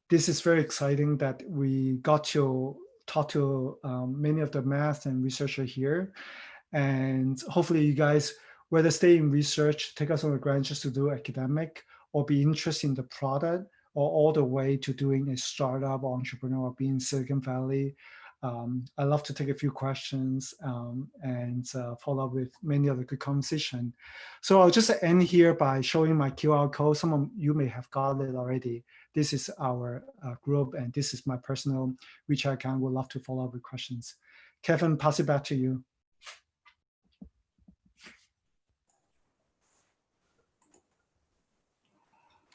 this is very exciting that we got to talk to many of the math and researcher here. And hopefully you guys, whether stay in research, take us on the grant just to do academic or be interested in the product or all the way to doing a startup or entrepreneur or being in Silicon Valley. I love to take a few questions and follow up with many other good conversation. So I'll just end here by showing my QR code. Some of you may have got it already. This is our group and this is my personal WeChat account. We'd love to follow up with questions. Kevin, pass it back to you.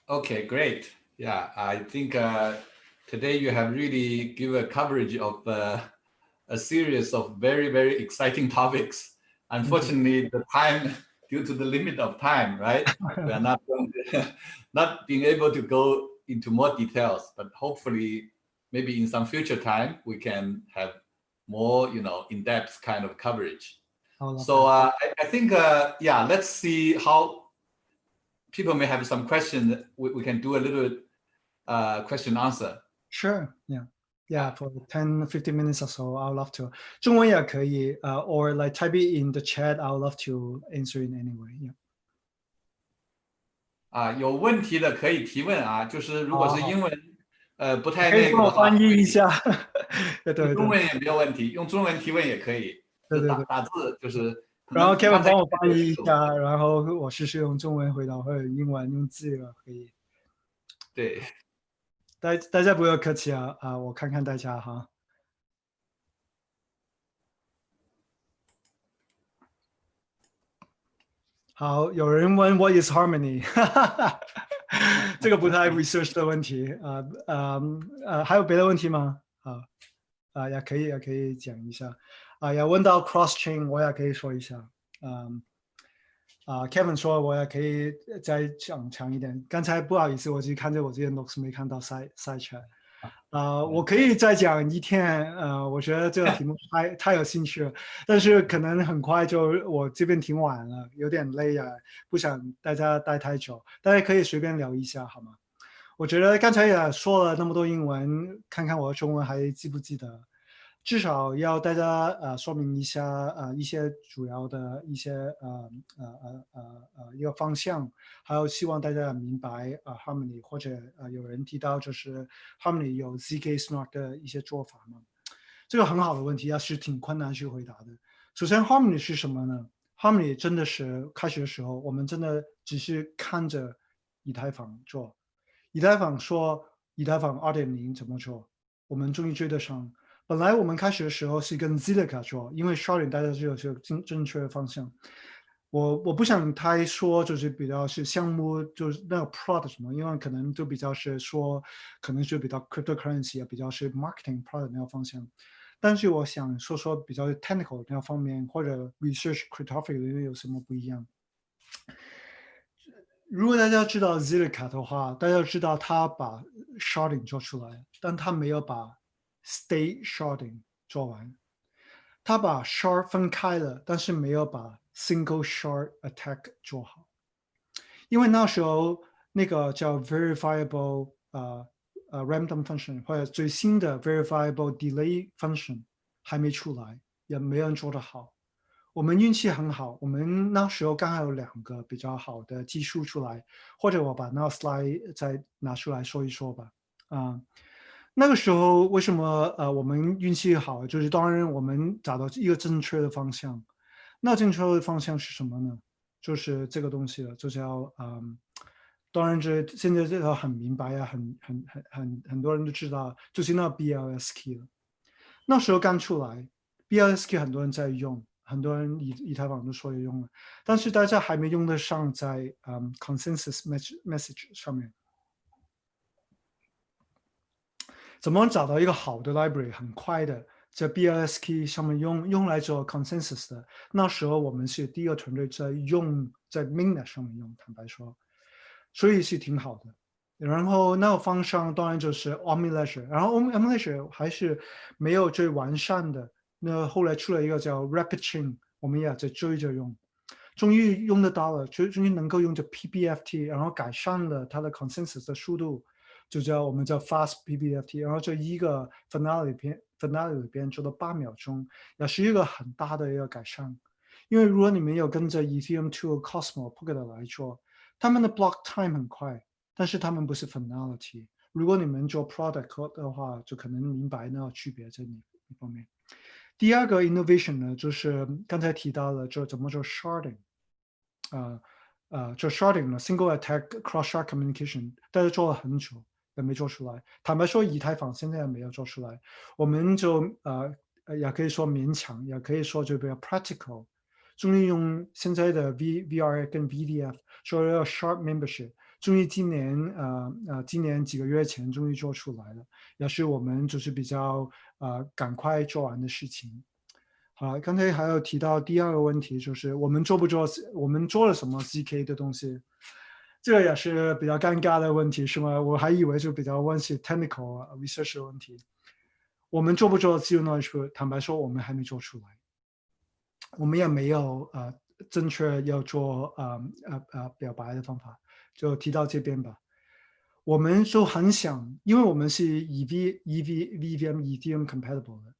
Okay, great. Yeah, I think today you have really given a coverage of a series of very, very exciting topics. Unfortunately, the time, due to the limit of time, right? We are not going to, not being able to go into more details, but hopefully maybe in some future time, we can have more, in-depth kind of coverage. So I think, yeah, let's see how people may have some questions. We can do a little question answer. Sure, yeah, for 10, 15 minutes or so, I would love to. 中文也可以, or like type it in the chat. I would love to answer in any way. Yeah. 有问题的可以提问啊，就是如果是英文，不太可以帮我那个的话，翻译一下。用中文也没有问题，用中文提问也可以，就打字就是。然后 Kevin 帮我翻译一下，然后我试试用中文回答，或者英文用字了，可以。对，大家不要客气啊，我看看大家哈。好，有人问 What is harmony？ 这个不太 research 的问题还有别的问题吗？也可以讲一下也问到 cross chain， 我也可以说一下。Kevin 说我也可以再讲长一点。刚才不好意思，我只看着我这些 notes 没看到 side chat。我可以再讲一天，我觉得这个题目太有兴趣了，但是可能很快就我这边挺晚了，有点累啊，不想大家待太久，大家可以随便聊一下好吗？我觉得刚才也说了那么多英文，看看我的中文还记不记得，至少要大家说明一下一些主要的一些一个方向，还有希望大家明白Harmony 或者有人提到就是 Harmony 有 zk snark 的一些做法吗？这个很好的问题，是挺困难去回答的。首先 harmony 是什么呢？harmony 真的是开始的时候，我们真的只是看着以太坊做，以太坊说以太坊2.0怎么做，我们终于追得上。本来我们开始的时候是跟 Zilliqa 做，因为 sharding 大家知道是正确的方向。我不想太说，就是比较是项目，就是那个 product 什么，因为可能就比较是说，可能是比较 cryptocurrency 啊，比较是 marketing product 那个方向。但是我想说说比较 technical 那方面，或者 research cryptography 有什么不一样。如果大家知道 Zilliqa 的话，大家知道他把 sharding 做出来，但他没有把 state sharding 做完。他把 shard 分开了，但是没有把 single shard attack 做好。因为那时候那个叫 verifiable random function 或者最新的 verifiable delay function 还没出来，也没人做得好。我们运气很好，我们那时候刚好有2个比较好的技术出来，或者我把那个 slide 再拿出来说一说吧。那个时候为什么我们运气好？就是当然我们找到一个正确的方向。那正确的方向是什么呢？就是这个东西了，就叫当然现在这个很明白啊，很多人都知道，就是那 BLSK 了。那时候刚出来，BLSK 很多人在用，很多人以太坊都说要用了，但是大家还没用得上在consensus message 上面。怎么找到一个好的 library 很快的在 BLSK 上面用来做 consensus 的？那时候我们是第一个团队在用，在 mainnet 上面用，坦白说，所以是挺好的。然后那个方向当然就是 Omni-Ledger，然后 Omni-Ledger 还是没有最完善的。那后来出了一个叫 Rapid Chain，我们也在追着用，终于用得到了，终于能够用着 PBFT，然后改善了它的 consensus 的速度。就叫我们叫 fast PBFT，然后这一个 finale 里边做到8秒钟，也是一个很大的一个改善。因为如果你们有跟着 Ethereum 2 Cosmo、Polkadot 来做，他们的 block time 很快，但是他们不是 finality。如果你们做 product 的话，就可能明白那个区别在哪一方面。第二个 innovation 呢，就是刚才提到了，就怎么做 sharding。做 sharding 呢 single attack cross shard communication， 大家做了很久也没做出来。坦白说，以太坊现在也没有做出来。我们就也可以说勉强，也可以说就比较 practical。终于用现在的 VRA 跟 VDF 做了 shard membership，终于今年几个月前终于做出来了，也是我们就是比较赶快做完的事情。好，刚才还有提到第二个问题，就是我们做了什么 ZK 的东西？这个也是比较尴尬的问题，是吗？我还以为就比较问是 technical research 的问题。我们做不做 zero knowledge proof？坦白说，我们还没做出来，我们也没有正确要做表白的方法，就提到这边吧。我们就很想，因为我们是 EVM Ethereum compatible 的，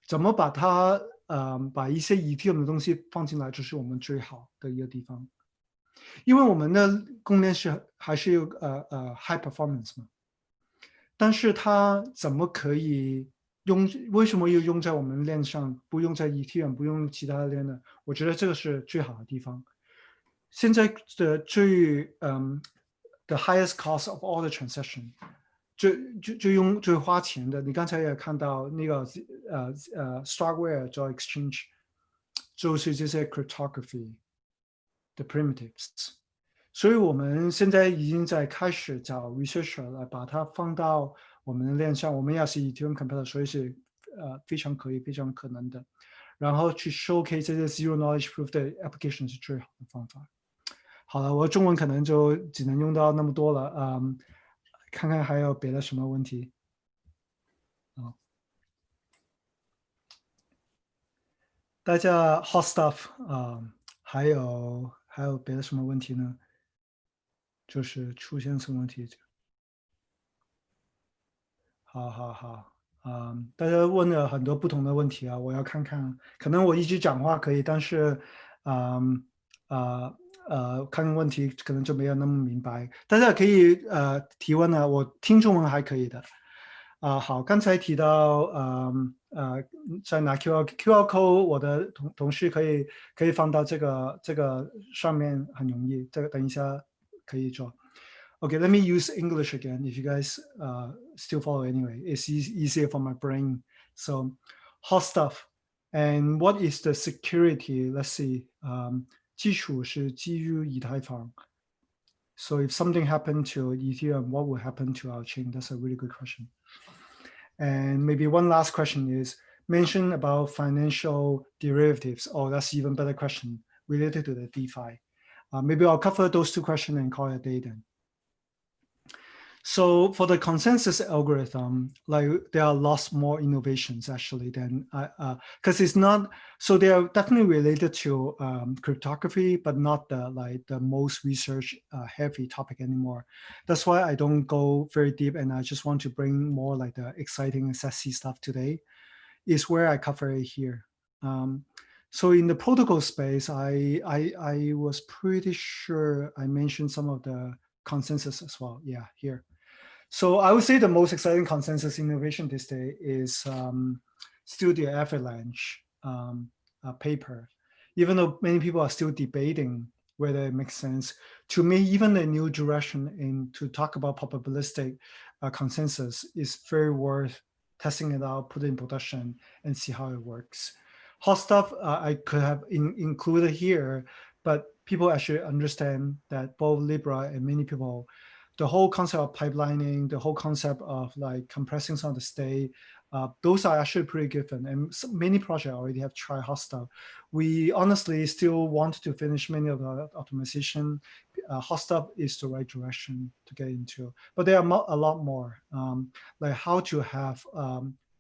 怎么把它把一些 Ethereum 的东西放进来，这是我们最好的一个地方。因为我们的供链还是有high performance 嘛，但是它怎么可以用？为什么又用在我们链上，不用在 Ethereum，不用其他的链呢？我觉得这个是最好的地方。现在的the highest cost of all the transaction，就用最花钱的。你刚才也看到那个Starkware 做 exchange，就是这些 cryptography 的 primitives。所以我们现在已经在开始找 researcher 来把它放到我们的链上。我们也是 Ethereum compiler，所以是非常可能的。然后去 showcase 这些 zero knowledge proof 的 application 是最好的方法。好了，我中文可能就只能用到那么多了。看看还有别的什么问题。大家 hot stuff 还有别的什么问题呢？就是出现什么问题？好，大家问了很多不同的问题啊，我要看看，可能我一直讲话可以，但是，看问题可能就没有那么明白。大家可以提问呢，我听中文还可以的，好，刚才提到，在拿 QR code，我的同事可以放到这个上面，很容易。这个等一下可以做。Okay, let me use English again. If you guys still follow anyway, it's easier for my brain. So, hot stuff. And what is the security? Let's see. 基础是基于以太坊. So if something happened to Ethereum, what would happen to our chain? That's a really good question. And maybe one last question is mention about financial derivatives. Oh, that's even better question related to the DeFi. Maybe I'll cover those two questions and call it a day then. So for the consensus algorithm, like there are lots more innovations actually than because it's not, so they are definitely related to cryptography, but not the most research heavy topic anymore. That's why I don't go very deep, and I just want to bring more like the exciting and sexy stuff today. Is where I cover it here. So in the protocol space, I was pretty sure I mentioned some of the consensus as well. Yeah, here. So I would say the most exciting consensus innovation this day is still the avalanche paper. Even though many people are still debating whether it makes sense, to me, even a new direction in to talk about probabilistic consensus is very worth testing it out, put it in production, and see how it works. Hot stuff I could have included here, but people actually understand that both Libra and many people, the whole concept of pipelining, the whole concept of like compressing some of the state, those are actually pretty given. And so many projects already have tried hot stuff. We honestly still want to finish many of the optimization. Hot stuff is the right direction to get into, but there are a lot more, like how to have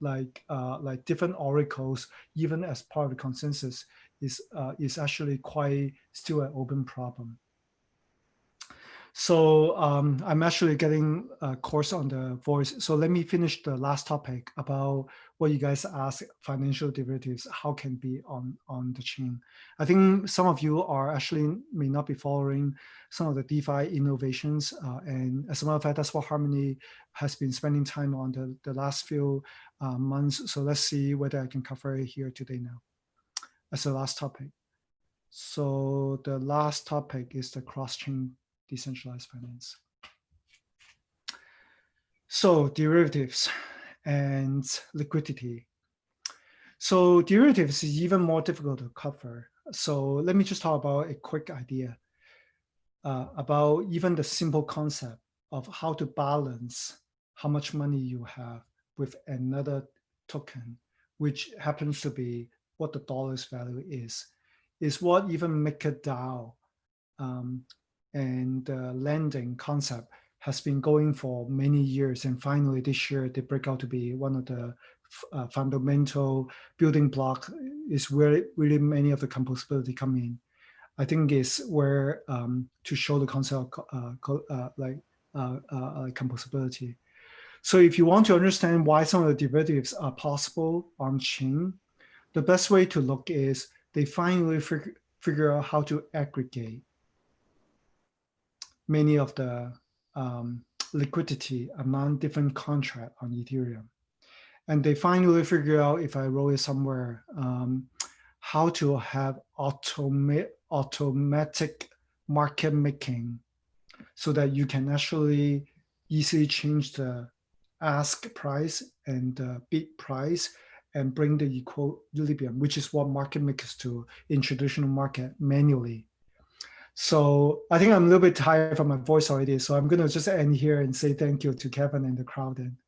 like different oracles, even as part of the consensus, is actually quite still an open problem. So I'm actually getting a course on the voice. So let me finish the last topic about what you guys asked, financial derivatives, how can be on the chain. I think some of you are actually may not be following some of the DeFi innovations. And as a matter of fact, that's what Harmony has been spending time on the last few months. So let's see whether I can cover it here today now as the last topic. So the last topic is the cross-chain decentralized finance. So derivatives and liquidity. So derivatives is even more difficult to cover. So let me just talk about a quick idea about even the simple concept of how to balance how much money you have with another token, which happens to be what the dollar's value is what even MakerDAO and the lending concept has been going for many years. And finally this year they break out to be one of the fundamental building block is where really many of the composability come in. I think is where to show the concept of composability. So if you want to understand why some of the derivatives are possible on chain, the best way to look is they finally figure out how to aggregate many of the liquidity among different contracts on Ethereum. And they finally figure out, if I roll it somewhere, how to have automatic market making so that you can actually easily change the ask price and the bid price and bring the equilibrium, which is what market makers do in traditional market manually. So I think I'm a little bit tired from my voice already. So I'm going to just end here and say thank you to Kevin and the crowd. And